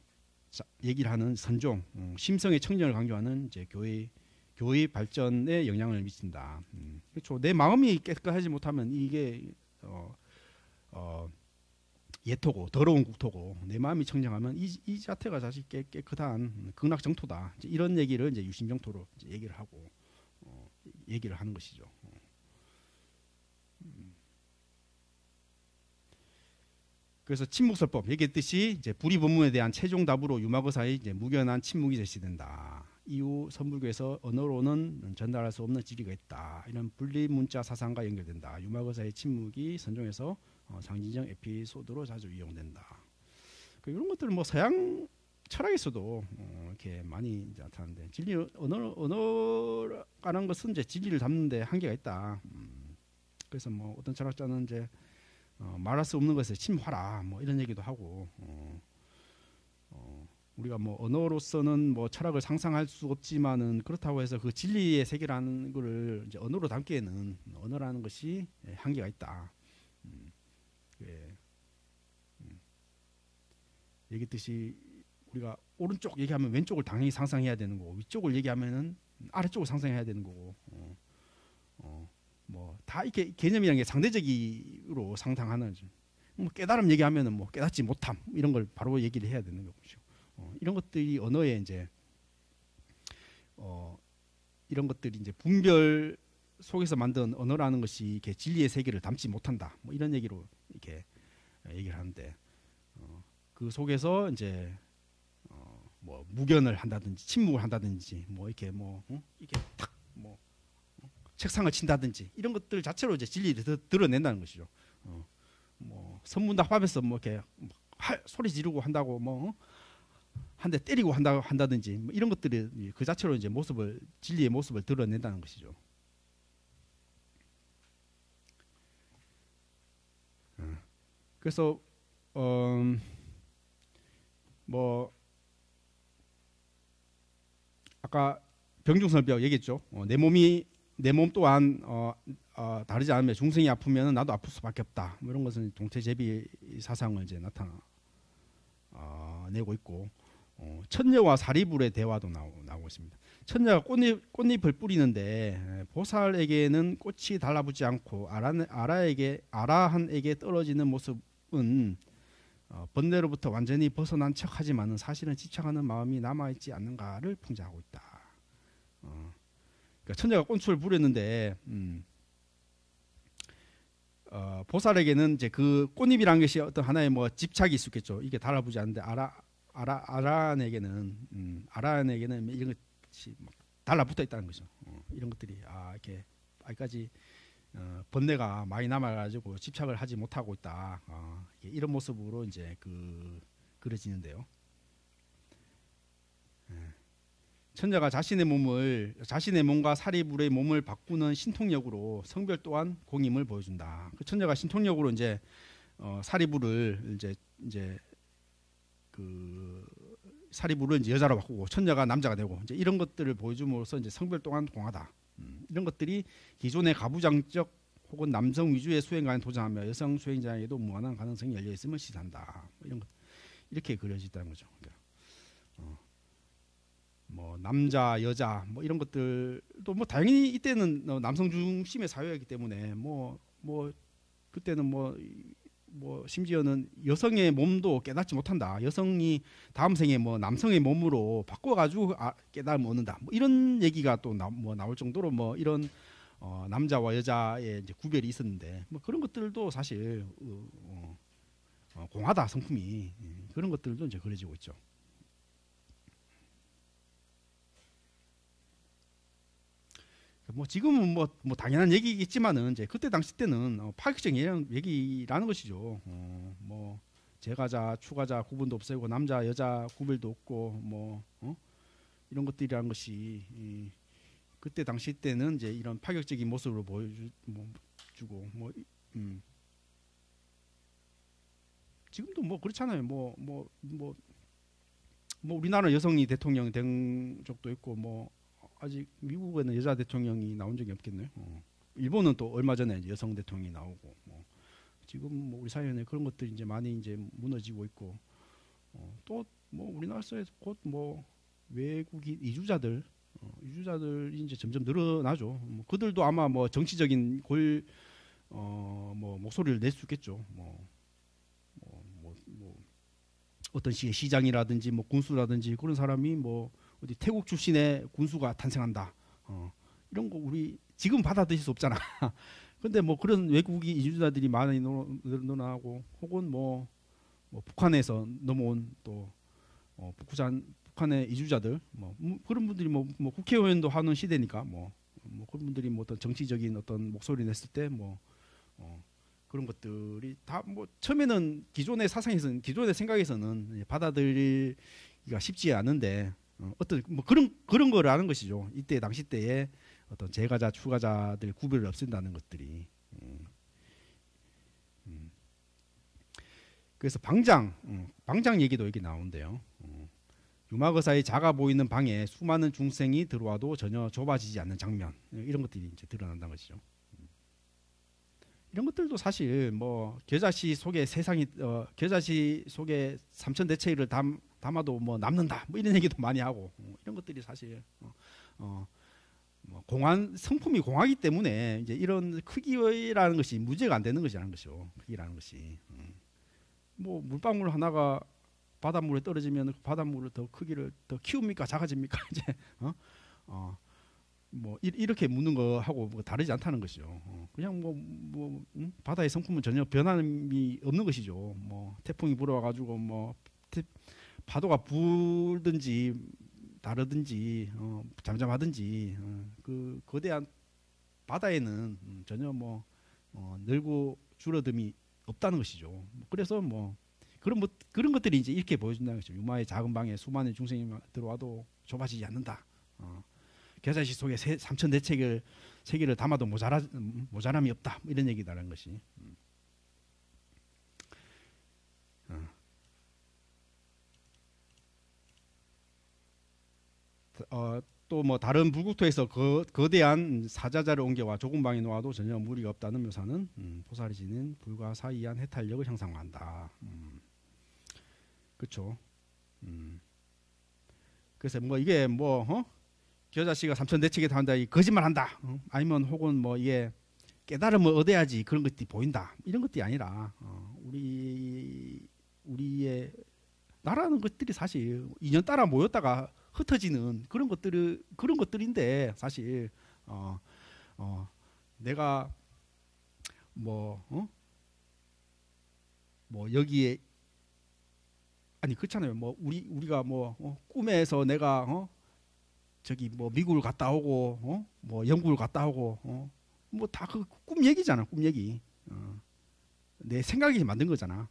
얘기를 하는 선종, 심성의 청정을 강조하는 이제 교의 발전에 영향을 미친다. 그렇죠. 내 마음이 깨끗하지 못하면 이게 예토고 더러운 국토고 내 마음이 청정하면 이 자태가 사실 깨끗한 극락정토다. 이런 얘기를 이제 유심정토로 이제 얘기를 하고 얘기를 하는 것이죠. 그래서 침묵설법 얘기했듯이 이제 불의법문에 대한 최종 답으로 유마거사의 이제 무견한 침묵이 제시된다. 이후 선불교에서 언어로는 전달할 수 없는 진리가 있다. 이런 분리문자 사상과 연결된다. 유마거사의 침묵이 선종에서 상징적 에피소드로 자주 이용된다. 이런 것들은 뭐 서양 철학에서도 이렇게 많이 나타나는데 진리 언어라는 것은 이제 진리를 담는데 한계가 있다. 그래서 뭐 어떤 철학자는 이제 말할 수 없는 것에 침묵하라 뭐 이런 얘기도 하고 우리가 뭐 언어로서는 뭐 철학을 상상할 수 없지만은 그렇다고 해서 그 진리의 세계라는 거를 이제 언어로 담기에는 언어라는 것이 한계가 있다. 얘기했듯이 우리가 오른쪽 얘기하면 왼쪽을 당연히 상상해야 되는 거고 위쪽을 얘기하면은 아래쪽을 상상해야 되는 거고 뭐 다 이렇게 개념이라는 게 상대적으로 상상하는 뭐 깨달음 얘기하면은 뭐 깨닫지 못함 이런 걸 바로 얘기를 해야 되는 거죠. 이런 것들이 언어에 이제 이런 것들이 이제 분별 속에서 만든 언어라는 것이 이렇게 진리의 세계를 담지 못한다. 뭐 이런 얘기로 이렇게 얘기를 하는데 그 속에서 이제 뭐 뭐 무견을 한다든지 침묵을 한다든지 뭐 이렇게 이렇게 탁뭐 책상을 친다든지 이런 것들 자체로 이제 진리를 드러낸다는 것이죠. 뭐 선문답하면서 뭐 이렇게 소리 지르고 한다고 뭐 한 대 때리고 한다든지 뭐 이런 것들이 그 자체로 이제 진리의 모습을 드러낸다는 것이죠. 그래서 뭐 아까 병중설벽 얘기했죠. 내 몸 또한 다르지 않으면 중생이 아프면 나도 아플 수밖에 없다. 뭐 이런 것은 동태제비 사상을 이제 나타내고 있고, 천녀와 사리불의 대화도 나오고 있습니다. 천녀가 꽃잎을 뿌리는데 보살에게는 꽃이 달라붙지 않고 아라한에게 떨어지는 모습은 번뇌로부터 완전히 벗어난 척하지만은 사실은 집착하는 마음이 남아있지 않는가를 풍자하고 있다. 그러니까 천녀가 꽃을 뿌렸는데 보살에게는 이제 그 꽃잎이라는 것이 어떤 하나의 뭐 집착이 있었겠죠. 이게 달라붙지 않는데 아라한에게는 이런 것이 달라붙어 있다는 거죠. 이런 것들이 이렇게 아직까지 번뇌가 많이 남아가지고 집착을 하지 못하고 있다. 이런 모습으로 이제 그려지는데요. 천녀가 자신의 몸과 사리불의 몸을 바꾸는 신통력으로 성별 또한 공임을 보여준다. 그 천녀가 신통력으로 이제 사리불을 이제 사리불을 이제 여자로 바꾸고 천녀가 남자가 되고 이제 이런 것들을 보여줌으로써 이제 성별 또한 공하다. 이런 것들이 기존의 가부장적 혹은 남성 위주의 수행관에 도전하며 여성 수행자에게도 무한한 가능성이 열려 있음을 시사한다. 이런 것 이렇게 그려진다는 거죠. 뭐 남자, 여자 뭐 이런 것들도 뭐 당연히 이때는 남성 중심의 사회였기 때문에 뭐 그때는 뭐 심지어는 여성의 몸도 깨닫지 못한다. 여성이 다음 생에 뭐 남성의 몸으로 바꿔가지고 깨달음을 얻는다. 뭐 이런 얘기가 또 나올 정도로 뭐 이런 남자와 여자의 이제 구별이 있었는데 뭐 그런 것들도 사실 공하다 성품이 그런 것들도 이제 그려지고 있죠. 뭐 지금은 뭐 당연한 얘기겠지만은 이제 그때 당시 때는 파격적인 얘기라는 것이죠. 뭐 제가자, 추가자 구분도 없애고 남자, 여자 구별도 없고 뭐 이런 것들이라는 것이 그때 당시 때는 이제 이런 파격적인 모습으로 보여주고 지금도 뭐 그렇잖아요. 뭐 우리나라 여성이 대통령 된 적도 있고 뭐. 아직 미국에는 여자 대통령이 나온 적이 없겠네요. 일본은 또 얼마 전에 여성 대통령이 나오고 지금 뭐 우리 사회에 그런 것들이 이제 많이 이제 무너지고 있고 또 뭐 우리나라에서 곧 뭐 외국인 이주자들이 이제 점점 늘어나죠. 그들도 아마 뭐 정치적인 뭐 목소리를 낼 수 있겠죠. 어떤 시의 시장이라든지 뭐 군수라든지 그런 사람이 뭐 어디 태국 출신의 군수가 탄생한다. 이런 거 우리 지금 받아들일 수 없잖아. 근데 뭐 그런 외국인 이주자들이 많이 늘어나고 혹은 뭐 북한에서 넘어온 또 북한의 이주자들 뭐 그런 분들이 뭐 국회의원도 하는 시대니까 뭐 그런 분들이 뭐 어떤 정치적인 어떤 목소리 냈을 때 뭐 그런 것들이 다 뭐 처음에는 기존의 생각에서는 받아들이기가 쉽지 않은데 어떤 뭐 그런 거를 아는 것이죠. 이때 당시 때에 어떤 제가자, 추가자들 구별을 없앤다는 것들이. 그래서 방장 얘기도 여기 나오는데요. 유마거사의 작아 보이는 방에 수많은 중생이 들어와도 전혀 좁아지지 않는 장면 이런 것들이 이제 드러난다는 것이죠. 이런 것들도 사실 뭐 겨자씨 속에 겨자씨 속에 삼천대체를 담아도 뭐 남는다 뭐 이런 얘기도 많이 하고 이런 것들이 사실 뭐 성품이 공하기 때문에 이제 이런 크기라는 것이 문제가 안 되는 것이라는 것이죠. 크기라는 것이 뭐 물방울 하나가 바닷물에 떨어지면 바닷물을 크기를 더 키웁니까 작아집니까 이제 뭐 이렇게 묻는 거하고 뭐 다르지 않다는 것이죠. 그냥 바다의 성품은 전혀 변함이 없는 것이죠. 뭐 태풍이 불어와가지고 뭐 파도가 불든지 다르든지 잠잠하든지 그 거대한 바다에는 전혀 뭐 늘고 줄어듦이 없다는 것이죠. 그래서 뭐 그런 것들이 이제 이렇게 보여준다는 것이죠. 유마의 작은 방에 수많은 중생이 들어와도 좁아지지 않는다. 겨자씨 속에 3천 세계를 담아도 모자람이 없다. 뭐 이런 얘기다라는 것이. 또 뭐 다른 불국토에서 거대한 사자자를 옮겨와 좁은 방에 놓아도 전혀 무리가 없다는 묘사는 보살이 지닌 불과 사이한 해탈력을 형상화한다. 그렇죠. 그래서 뭐 이게 뭐 겨자씨가 삼천대책에 한다, 이 거짓말한다, 아니면 혹은 뭐 이게 깨달음을 얻어야지 그런 것들이 보인다, 이런 것들이 아니라 우리의 나라는 것들이 사실 인연 따라 모였다가 흩어지는 그런 것들인데 사실 내가 뭐 여기에 아니 그렇잖아요. 뭐 우리가 뭐 꿈에서 내가 저기 뭐 미국을 갔다 오고 뭐 영국을 갔다 오고 뭐 다 그 꿈 얘기잖아. 꿈 얘기. 내 생각이 만든 거잖아.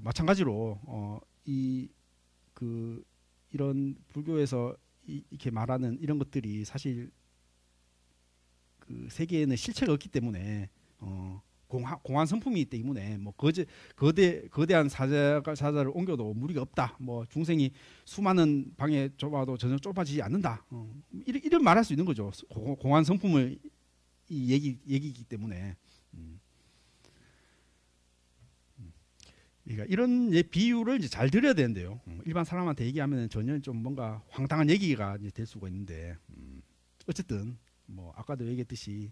마찬가지로 이런 불교에서 이렇게 말하는 이런 것들이 사실 그 세계에는 실체가 없기 때문에 공한 성품이기 때문에 뭐 거대한 사자를 옮겨도 무리가 없다. 뭐 중생이 수많은 방에 좁아도 전혀 좁아지지 않는다. 이런 말할 수 있는 거죠. 공한 성품을 이 얘기이기 때문에. 그러니까 이런 비유를 이제 잘 들어야 되는데요. 일반 사람한테 얘기하면 전혀 좀 뭔가 황당한 얘기가 이제 될 수가 있는데 어쨌든 뭐 아까도 얘기했듯이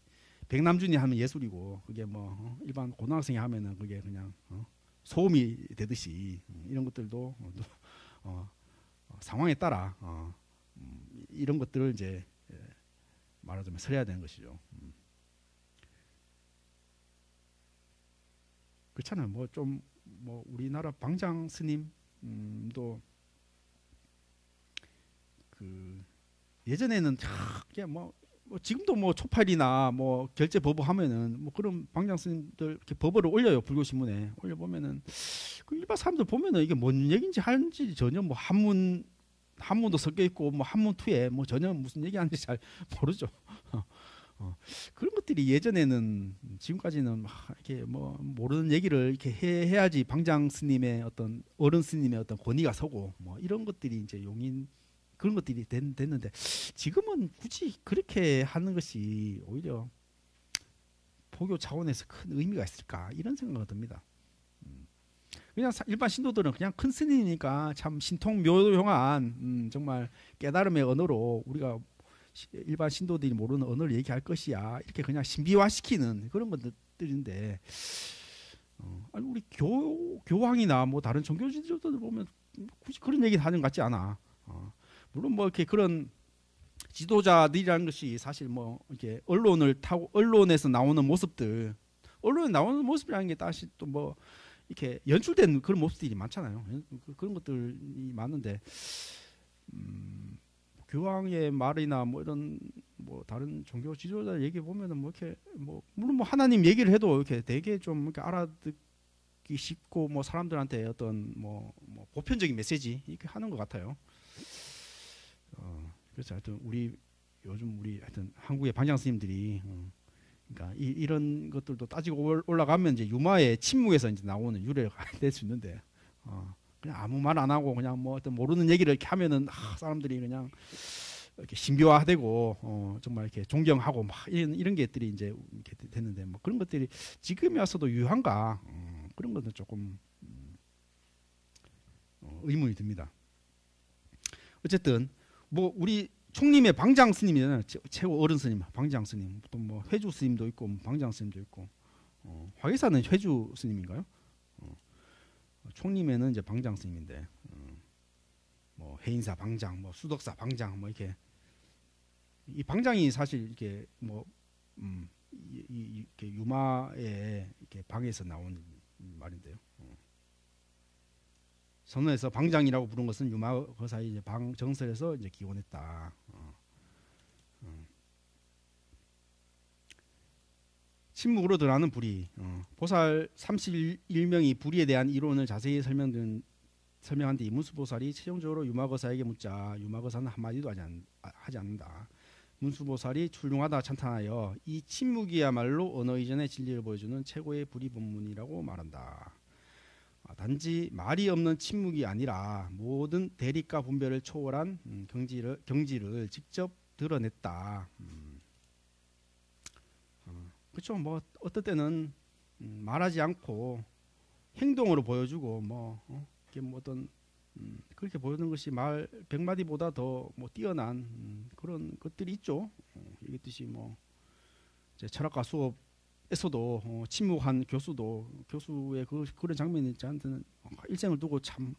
백남준이 하면 예술이고 그게 뭐 일반 고등학생이 하면은 그게 그냥 소음이 되듯이 이런 것들도 상황에 따라 이런 것들을 이제 말하자면 설해야 되는 것이죠. 그렇잖아요. 뭐 우리나라 방장 스님도 그 예전에는 그냥 뭐 지금도 뭐 초팔이나 뭐 결제 법을 하면은 뭐 그런 방장 스님들 이렇게 법을 올려요. 불교 신문에 올려 보면은 그 일반 사람들 보면은 이게 뭔 얘기인지 하는지 전혀 뭐 한문도 섞여 있고 뭐 한문투에 뭐 전혀 무슨 얘기하는지 잘 모르죠. 그런 것들이 예전에는 지금까지는 이렇게 뭐 모르는 얘기를 이렇게 해야지 방장 스님의 어떤 어른 스님의 어떤 권위가 서고 뭐 이런 것들이 이제 용인 그런 것들이 됐는데 지금은 굳이 그렇게 하는 것이 오히려 포교 차원에서 큰 의미가 있을까 이런 생각이 듭니다. 그냥 일반 신도들은 그냥 큰 스님이니까 참 신통묘용한 정말 깨달음의 언어로 우리가 일반 신도들이 모르는 언어를 얘기할 것이야 이렇게 그냥 신비화시키는 그런 것들인데 아니 우리 교황이나 뭐 다른 종교 지도자들 보면 굳이 그런 얘기를 하는 것 같지 않아. 물론 뭐 이렇게 그런 지도자들이라는 것이 사실 뭐 이렇게 언론을 타고 언론에서 나오는 모습들, 언론에 나오는 모습이라는 게 다시 또 뭐 이렇게 연출된 그런 모습들이 많잖아요. 그런 것들이 많은데 교황의 말이나 뭐 이런 뭐 다른 종교 지도자 얘기 보면은 뭐 이렇게 뭐 물론 뭐 하나님 얘기를 해도 이렇게 되게 좀 이렇게 알아듣기 쉽고 뭐 사람들한테 어떤 뭐 보편적인 메시지 이렇게 하는 것 같아요. 그래서 하여튼 요즘 우리 하여튼 한국의 방장 스님들이 그러니까 이런 것들도 따지고 올라가면 이제 유마의 침묵에서 이제 나오는 유래가 될 수 있는데 그냥 아무 말 안 하고 그냥 뭐 어떤 모르는 얘기를 이렇게 하면은 사람들이 그냥 이렇게 신비화되고 정말 이렇게 존경하고 막 이런 것들이 이제 이렇게 됐는데 뭐 그런 것들이 지금에 와서도 유한가 그런 것은 조금 의문이 듭니다. 어쨌든 뭐 우리 총림의 방장 스님이잖아요. 최고 어른 스님, 방장 스님. 또 뭐 회주 스님도 있고 방장 스님도 있고. 화계사는 회주 스님인가요? 총림에는 이제 방장 스님인데 뭐 해인사 방장, 뭐 수덕사 방장, 뭐 이렇게 이 방장이 사실 이렇게 뭐 이렇게 유마의 이렇게 방에서 나온 말인데요. 선언에서 방장이라고 부른 것은 유마 거사의 이제 방 정설에서 이제 기원했다. 침묵으로 드러나는 불의. 보살 31명이 불의에 대한 이론을 자세히 설명한 뒤 문수보살이 최종적으로 유마거사에게 묻자 유마거사는 한마디도 하지 않는다. 문수보살이 출중하다 찬탄하여 이 침묵이야말로 언어 이전의 진리를 보여주는 최고의 불의 본문이라고 말한다. 단지 말이 없는 침묵이 아니라 모든 대립과 분별을 초월한 경지를 직접 드러냈다. 그렇죠. 뭐 어떨 때는 말하지 않고 행동으로 보여주고 이게 뭐 어떤 그렇게 보여주는 것이 말 100마디보다 더 뭐 뛰어난 그런 것들이 있죠. 이랬듯이 뭐 이제 철학과 수업에서도 침묵한 교수의 그런 장면이 저한테는 일생을 두고 참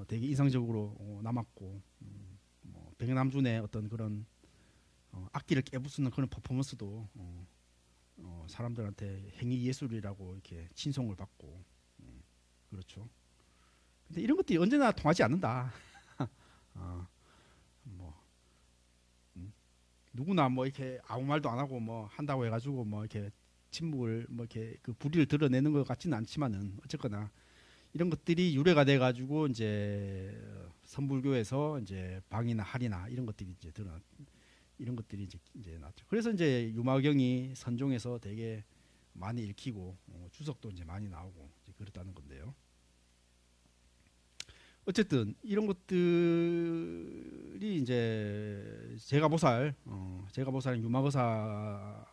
되게 인상적으로 남았고 뭐 백남준의 어떤 그런 악기를 깨부수는 그런 퍼포먼스도 사람들한테 행위 예술이라고 이렇게 칭송을 받고 그렇죠. 근데 이런 것들이 언제나 통하지 않는다. 뭐 누구나 뭐 이렇게 아무 말도 안 하고 뭐 한다고 해가지고 뭐 이렇게 침묵을 뭐 이렇게 그 불의를 드러내는 것 같지는 않지만은 어쨌거나 이런 것들이 유래가 돼가지고 이제 선불교에서 이제 방이나 할이나 이런 것들이 이제 이런 것들이 이제 났죠. 그래서 이제 유마경이 선종에서 되게 많이 읽히고 주석도 이제 많이 나오고 이제 그렇다는 건데요. 어쨌든 이런 것들이 이제 제가보살 유마거사는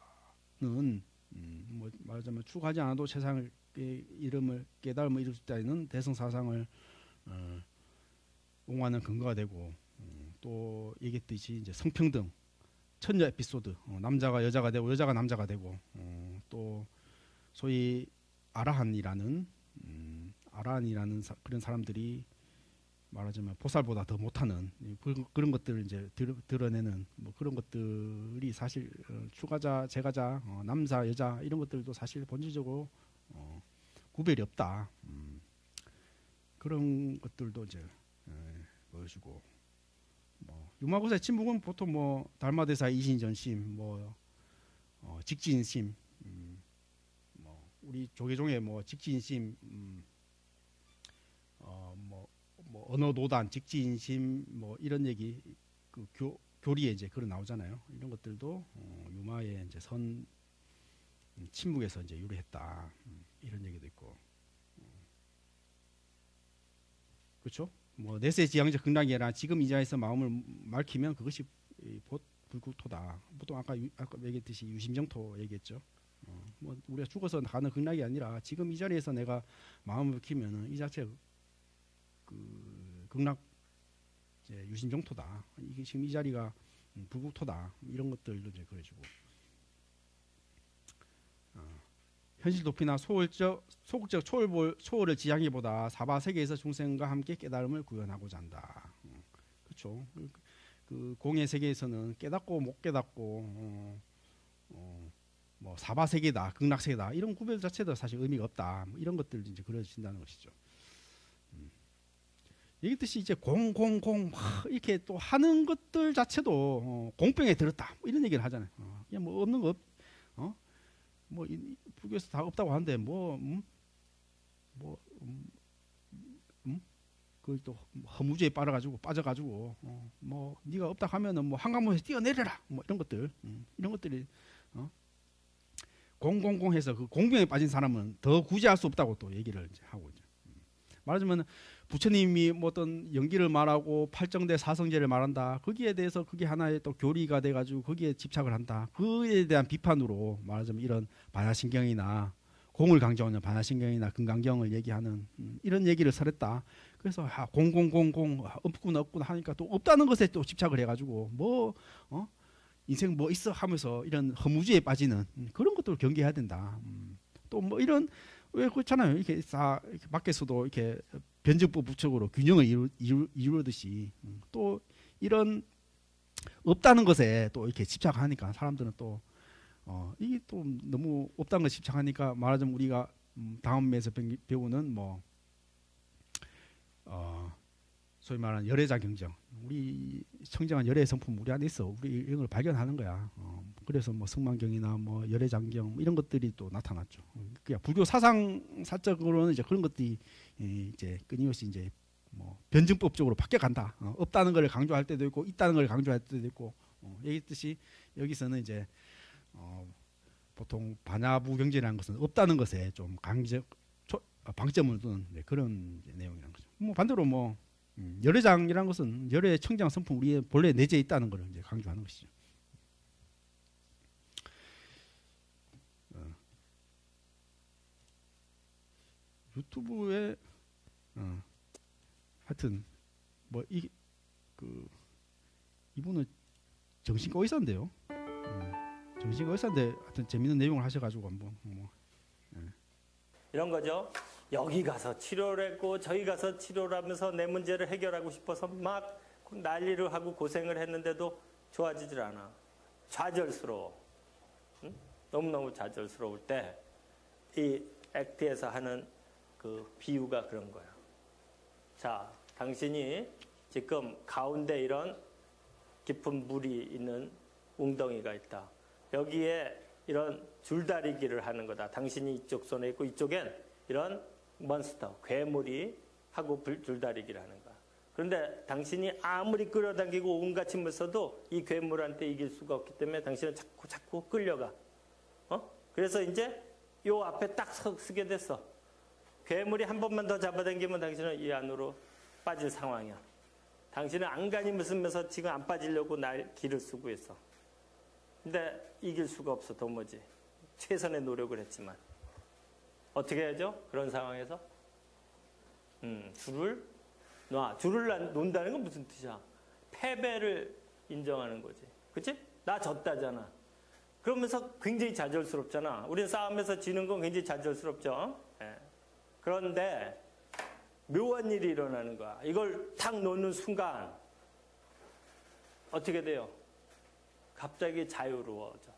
뭐 말하자면 추구하지 않아도 세상의 이름을 깨달음을 이룰 수 있다는 대승사상을 옹호하는 근거가 되고 또 얘기했듯이 이제 성평등 천녀 에피소드 남자가 여자가 되고 여자가 남자가 되고 또 소위 아라한이라는 그런 사람들이 말하자면 보살보다 더 못하는 그런 것들을 이제 드러내는 뭐 그런 것들이 사실 추가자, 제가자, 남자, 여자 이런 것들도 사실 본질적으로 구별이 없다. 그런 것들도 이제 보여주고 뭐 유마고사의 침묵은 보통 뭐 달마대사 이신전심, 뭐 직진심, 뭐 우리 조계종의 뭐 직진심, 뭐 언어노단, 직진심, 뭐 이런 얘기 그 교리에 이제 그런 나오잖아요. 이런 것들도 유마의 이제 침묵에서 이제 유래했다. 이런 얘기도 있고, 그렇죠? 뭐 내세지향적 극락이라 지금 이 자리에서 마음을 맑히면 그것이 불국토다. 보통 아까 얘기했듯이 유심정토 얘기했죠. 뭐 우리가 죽어서 가는 극락이 아니라 지금 이 자리에서 내가 마음을 맑히면은 이 자체 그 극락 이제 유심정토다. 이게 지금 이 자리가 불국토다. 이런 것들도 이제 그래주고. 현실 도피나 소극적 초월을 지향기보다 사바 세계에서 중생과 함께 깨달음을 구현하고자 한다. 그렇죠. 그 공의 세계에서는 깨닫고 못 깨닫고 뭐 사바 세계다, 극락 세계다 이런 구별 자체도 사실 의미가 없다. 뭐 이런 것들 이제 그려진다는 것이죠. 얘기했듯이 이제 공공 이렇게 또 하는 것들 자체도 공병에 들었다. 뭐 이런 얘기를 하잖아요. 그냥 뭐 없는 거 뭐 불교에서 다 없다고 하는데 그 또 허무주에 빠져가지고 뭐 네가 없다 하면은 뭐 한강물에서 뛰어내려라 뭐 이런 것들 이런 것들이 공공공해서 그 공병에 빠진 사람은 더 구제할 수 없다고 또 얘기를 이제 하고 이제 말하자면 부처님이 뭐 어떤 연기를 말하고 팔정대 사성제를 말한다. 거기에 대해서 그게 하나의 또 교리가 돼가지고 거기에 집착을 한다. 그에 대한 비판으로 말하자면 이런 반야신경이나 공을 강조하는 반야신경이나 금강경을 얘기하는 이런 얘기를 설했다. 그래서 공공공공 없구나 하니까 또 없다는 것에 또 집착을 해가지고 뭐 인생 뭐 있어 하면서 이런 허무주의에 빠지는 그런 것들을 경계해야 된다. 또 뭐 이런 왜 그렇잖아요. 이렇게 밖에서도 이렇게 변증법 부척으로 균형을 이루듯이 또 이런 없다는 것에 또 이렇게 집착하니까 사람들은 또 이게 또 너무 없다는 걸 집착하니까 말하자면 우리가 다음에서 배우는 뭐 소위 말하는 열애자 경쟁. 우리 청정한 열애 성품 우리 안에 있어. 우리 이런 걸 발견하는 거야. 그래서 뭐 성만경이나 뭐 열애장경 뭐 이런 것들이 또 나타났죠. 그냥 불교 사적으로는 이제 그런 것들이 이제 끊임없이 이제 뭐 변증법적으로 바뀌어간다. 없다는 걸 강조할 때도 있고 있다는 걸 강조할 때도 있고 얘기했듯이 여기서는 이제 보통 반야부 경제라는 것은 없다는 것에 좀 방점을 두는 그런 내용이라는 거죠. 뭐 반대로 뭐 열애장이라는 것은 열애 청정 성품 우리의 본래 내재에 있다는 것을 이제 강조하는 것이죠. 유튜브에 하여튼 뭐 이분은 정신과 의사인데요. 정신과 의사인데 하여튼 재밌는 내용을 하셔가지고 한번 이런 거죠. 여기 가서 치료를 했고 저기 가서 치료를 하면서 내 문제를 해결하고 싶어서 막 난리를 하고 고생을 했는데도 좋아지질 않아. 좌절스러워. 응? 너무너무 좌절스러울 때 이 액트에서 하는 그 비유가 그런 거야. 자, 당신이 지금 가운데 이런 깊은 물이 있는 웅덩이가 있다. 여기에 이런 줄다리기를 하는 거다. 당신이 이쪽 손에 있고 이쪽엔 이런 몬스터, 괴물이 하고 줄다리기를 하는 거야. 그런데 당신이 아무리 끌어당기고 온갖 힘을 써도 이 괴물한테 이길 수가 없기 때문에 당신은 자꾸 끌려가. 그래서 이제 요 앞에 딱 서게 됐어. 괴물이 한 번만 더 잡아당기면 당신은 이 안으로 빠질 상황이야. 당신은 안간힘을 쓰면서 지금 안 빠지려고 길을 쓰고 있어. 근데 이길 수가 없어 도무지. 최선의 노력을 했지만. 어떻게 해야죠? 그런 상황에서? 줄을 놔. 줄을 놓는다는 건 무슨 뜻이야? 패배를 인정하는 거지. 그치? 나 졌다잖아. 그러면서 굉장히 좌절스럽잖아. 우리는 싸움에서 지는 건 굉장히 좌절스럽죠. 예. 그런데 묘한 일이 일어나는 거야. 이걸 탁 놓는 순간 어떻게 돼요? 갑자기 자유로워져.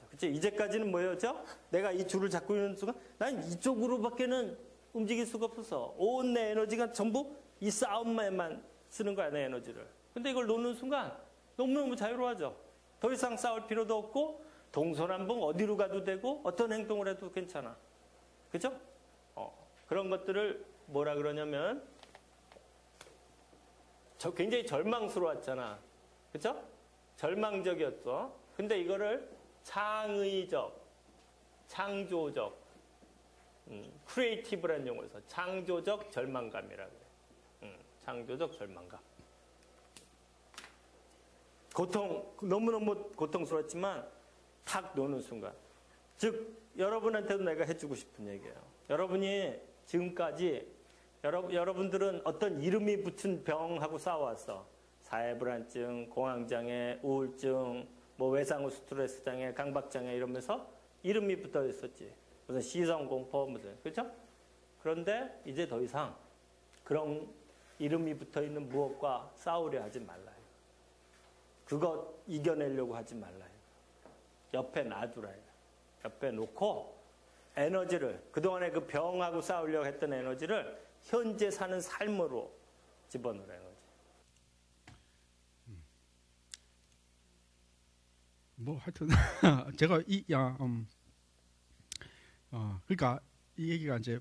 그치? 이제까지는 뭐였죠? 내가 이 줄을 잡고 있는 순간 난 이쪽으로밖에는 움직일 수가 없어서 온 내 에너지가 전부 이 싸움에만 쓰는 거야, 내 에너지를. 근데 이걸 놓는 순간 너무너무 자유로워져. 더 이상 싸울 필요도 없고 동서남북 어디로 가도 되고 어떤 행동을 해도 괜찮아. 그죠? 그런 것들을 뭐라 그러냐면 굉장히 절망스러웠잖아. 그죠? 절망적이었어. 근데 이거를 창의적, 창조적, 크리에이티브라는 용어를 써. 창조적 절망감이라고 그래. 창조적 절망감. 너무너무 고통스러웠지만 탁 노는 순간. 즉, 여러분한테도 내가 해주고 싶은 얘기예요. 여러분이 지금까지 여러분들은 어떤 이름이 붙은 병하고 싸워왔어. 사회불안증, 공황장애, 우울증, 뭐 외상후 스트레스 장애, 강박장애 이러면서 이름이 붙어 있었지. 무슨 시선공포 무슨. 그렇죠? 그런데 이제 더 이상 그런 이름이 붙어 있는 무엇과 싸우려 하지 말라요. 그거 이겨내려고 하지 말라요. 옆에 놔두라요. 옆에 놓고 에너지를, 그동안에 그 병하고 싸우려고 했던 에너지를 현재 사는 삶으로 집어넣으라는 거지. 뭐 하여튼 제가 그러니까 이 얘기가 이제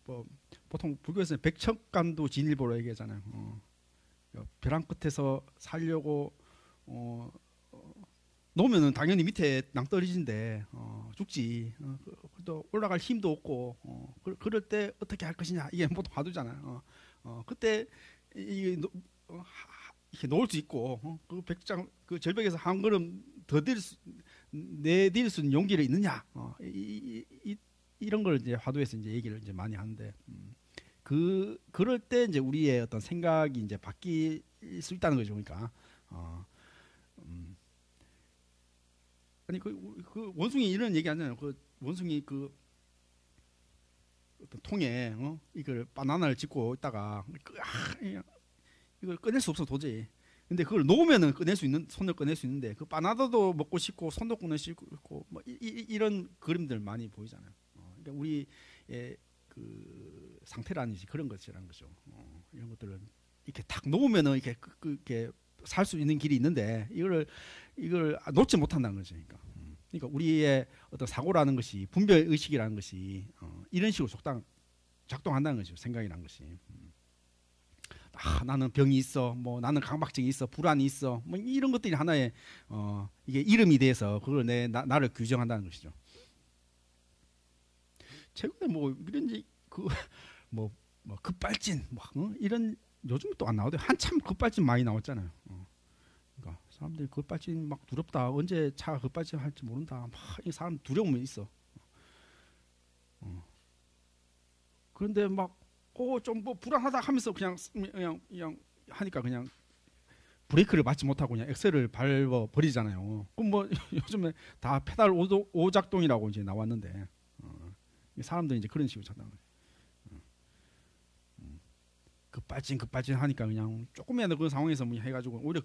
뭐 보통 불교에서는 백척간도 진일보로 얘기하잖아요. 벼랑 끝에서 살려고 놓으면은 당연히 밑에 낭떠러지인데 죽지. 또 올라갈 힘도 없고 그럴 때 어떻게 할 것이냐 이게 보통 화두잖아요. 그때 이렇게 놓을 수 있고 그 절벽에서 한 걸음 더 내딜 수 있는 용기를 있느냐 이런 걸 이제 화두에서 이제 얘기를 이제 많이 하는데 그럴 때 이제 우리의 어떤 생각이 이제 바뀔 수 있다는 거죠. 그러니까 아니 그 원숭이 이런 얘기 하잖아요. 그 원숭이 그 어떤 통에 이걸 바나나를 짚고 있다가 이걸 꺼낼 수 없어 도저히. 근데 그걸 놓으면은 꺼낼 수 있는 손을 꺼낼 수 있는데 그 바나나도 먹고 싶고 손도 꺼낼 수 있고 뭐 이런 그림들 많이 보이잖아요. 그러니까 우리의 그 상태라는 그런 것이라는 거죠. 이런 것들은 이렇게 탁 놓으면은 이렇게 살 수 있는 길이 있는데 이걸 놓지 못한다는 거죠. 그러니까 우리의 어떤 사고라는 것이 분별 의식이라는 것이 이런 식으로 작동한다는 거죠. 생각이라는 것이. 나는 병이 있어, 뭐 나는 강박증이 있어, 불안이 있어, 뭐 이런 것들이 하나의 이게 이름이 돼서 그걸 나를 규정한다는 것이죠. 최근에 뭐 이런 그뭐 급발진 이런 요즘 또 안 나오대. 한참 급발진 많이 나왔잖아요. 그러니까 사람들이 급발진 막 두렵다. 언제 차가 급발진 할지 모른다. 막 이 사람 두려움이 있어. 그런데 막 좀 뭐 불안하다 하면서 그냥 하니까 그냥 브레이크를 맞지 못하고 그냥 엑셀을 밟아 버리잖아요. 그럼 뭐 요즘에 다 페달 오작동이라고 이제 나왔는데 사람들이 이제 그런 식으로 찾는 거예요. 급발진 하니까 그냥 조금이라도 그 상황에서 뭐 해가지고 오히려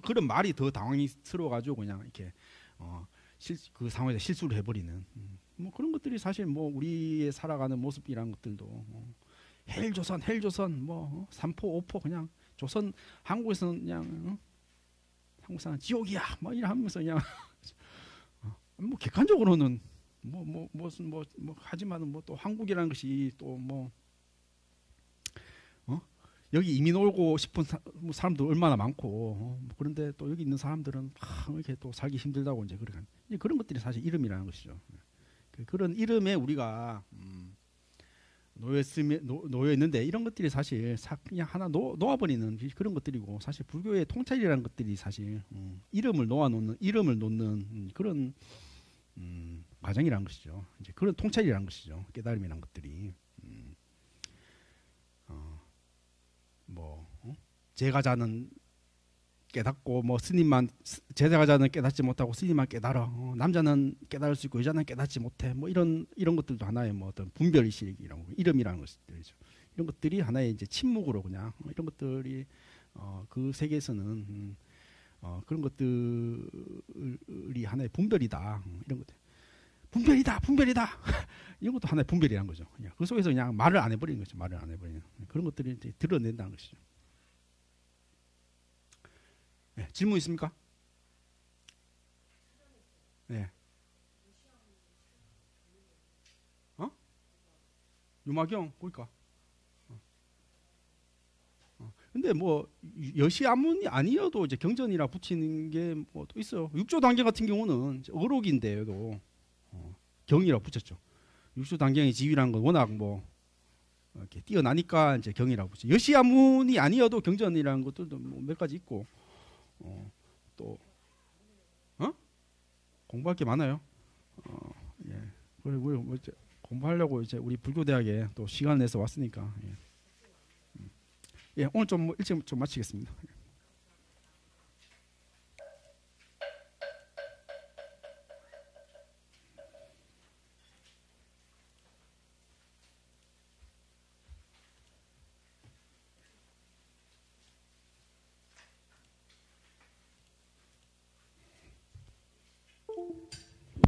그런 말이 더 당황스러워가지고 그냥 이렇게 그 상황에서 실수를 해버리는 뭐 그런 것들이 사실 뭐 우리의 살아가는 모습이란 것들도 헬조선 뭐 삼포 오포 그냥 조선 한국에서는 그냥 한국 사람 지옥이야 뭐 이러면서 그냥 뭐 객관적으로는 무슨 하지만은 뭐 또 한국이라는 것이 또 뭐 여기 이민 오고 싶은 사람도 얼마나 많고 그런데 또 여기 있는 사람들은 이렇게 또 살기 힘들다고 이제 그런 것들이 사실 이름이라는 것이죠. 그런 이름에 우리가 놓여 있는데 이런 것들이 사실 그냥 하나 놓아버리는 그런 것들이고 사실 불교의 통찰이라는 것들이 사실 이름을 놓는 그런 과정이라는 것이죠. 이제 그런 통찰이라는 것이죠. 깨달음이라는 것들이 제가자는 깨닫고 뭐 스님만 제자가자는 깨닫지 못하고 스님만 깨달아. 남자는 깨달을 수 있고 여자는 깨닫지 못해. 뭐 이런 것들도 하나의 뭐 어떤 분별 의식이라고 이름이라는 것들이죠. 이런 것들이 하나의 이제 침묵으로 그냥 이런 것들이 그 세계에서는 그런 것들이 하나의 분별이다. 이런 것들. 분별이다. 이런 것도 하나의 분별이라는 거죠. 그 속에서 그냥 말을 안 해버리는 거죠. 말을 안 해버리는 그런 것들이 이제 드러낸다는 것이죠. 네, 질문 있습니까? 네. 유마경 그러니까. 근데 뭐 여시아문이 아니어도 이제 경전이라 붙이는 게 뭐 또 있어요. 육조 단계 같은 경우는 어록인데도 경이라 붙였죠. 육조 단계의 지위라는 건 워낙 뭐 이렇게 뛰어나니까 이제 경이라고 붙죠. 여시아문이 아니어도 경전이라는 것들도 뭐 몇 가지 있고. 또 공부할 게 많아요. 예. 그리고 뭐 이제 공부하려고 이제 우리 불교대학에 또 시간 내서 왔으니까. 예, 오늘 좀 일찍 좀 마치겠습니다.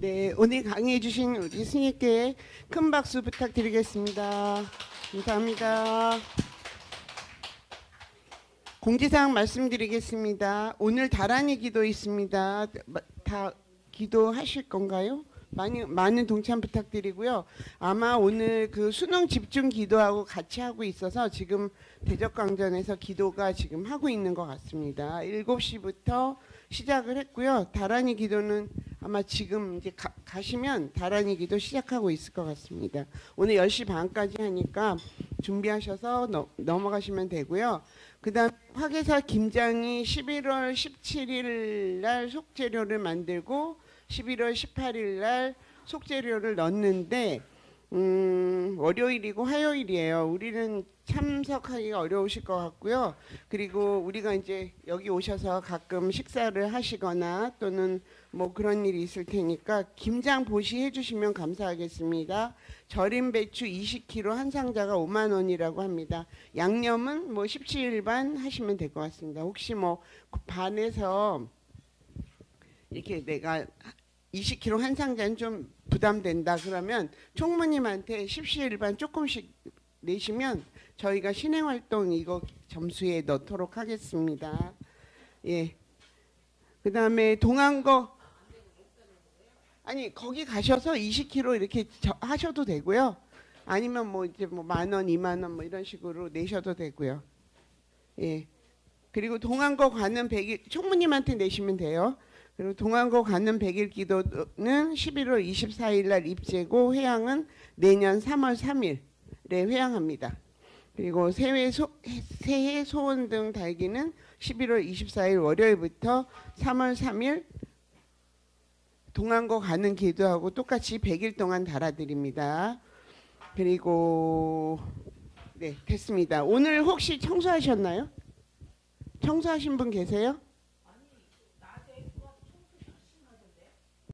네, 오늘 강의해 주신 우리 스님께 큰 박수 부탁드리겠습니다. 감사합니다. 공지사항 말씀드리겠습니다. 오늘 다란이 기도 있습니다. 다 기도하실 건가요? 많은 동참 부탁드리고요. 아마 오늘 그 수능 집중 기도하고 같이 하고 있어서 지금 대적광전에서 기도가 지금 하고 있는 것 같습니다. 7시부터 시작을 했고요. 다란이 기도는 아마 지금 이제 가시면 다란이 기도 시작하고 있을 것 같습니다. 오늘 10시 반까지 하니까 준비하셔서 넘어가시면 되고요. 그 다음 화계사 김장이 11월 17일 날 속재료를 만들고 11월 18일 날 속재료를 넣는데 월요일이고 화요일이에요. 우리는 참석하기가 어려우실 것 같고요. 그리고 우리가 이제 여기 오셔서 가끔 식사를 하시거나 또는 뭐 그런 일이 있을 테니까 김장 보시해 주시면 감사하겠습니다. 절임 배추 20kg 한 상자가 5만 원이라고 합니다. 양념은 뭐 십시일반 하시면 될 것 같습니다. 혹시 뭐 반에서 이렇게 내가 20kg 한 상자는 좀 부담된다 그러면 총무님한테 십시일반 조금씩 내시면 저희가 신행활동 이거 점수에 넣도록 하겠습니다. 예. 그 다음에 동안거 아니 거기 가셔서 20kg 이렇게 하셔도 되고요. 아니면 뭐 이제 뭐 10,000원, 20,000원 뭐 이런 식으로 내셔도 되고요. 예. 그리고 동안거 가는 100일 총무님한테 내시면 돼요. 그리고 동안거 가는 100일 기도는 11월 24일 날 입제고 회향은 내년 3월 3일에 회향합니다. 그리고 새해 소원 등 달기는 11월 24일 월요일부터 3월 3일 동안거 가는 기도하고 똑같이 100일 동안 달아드립니다. 그리고 네 됐습니다. 오늘 혹시 청소하셨나요? 청소하신 분 계세요?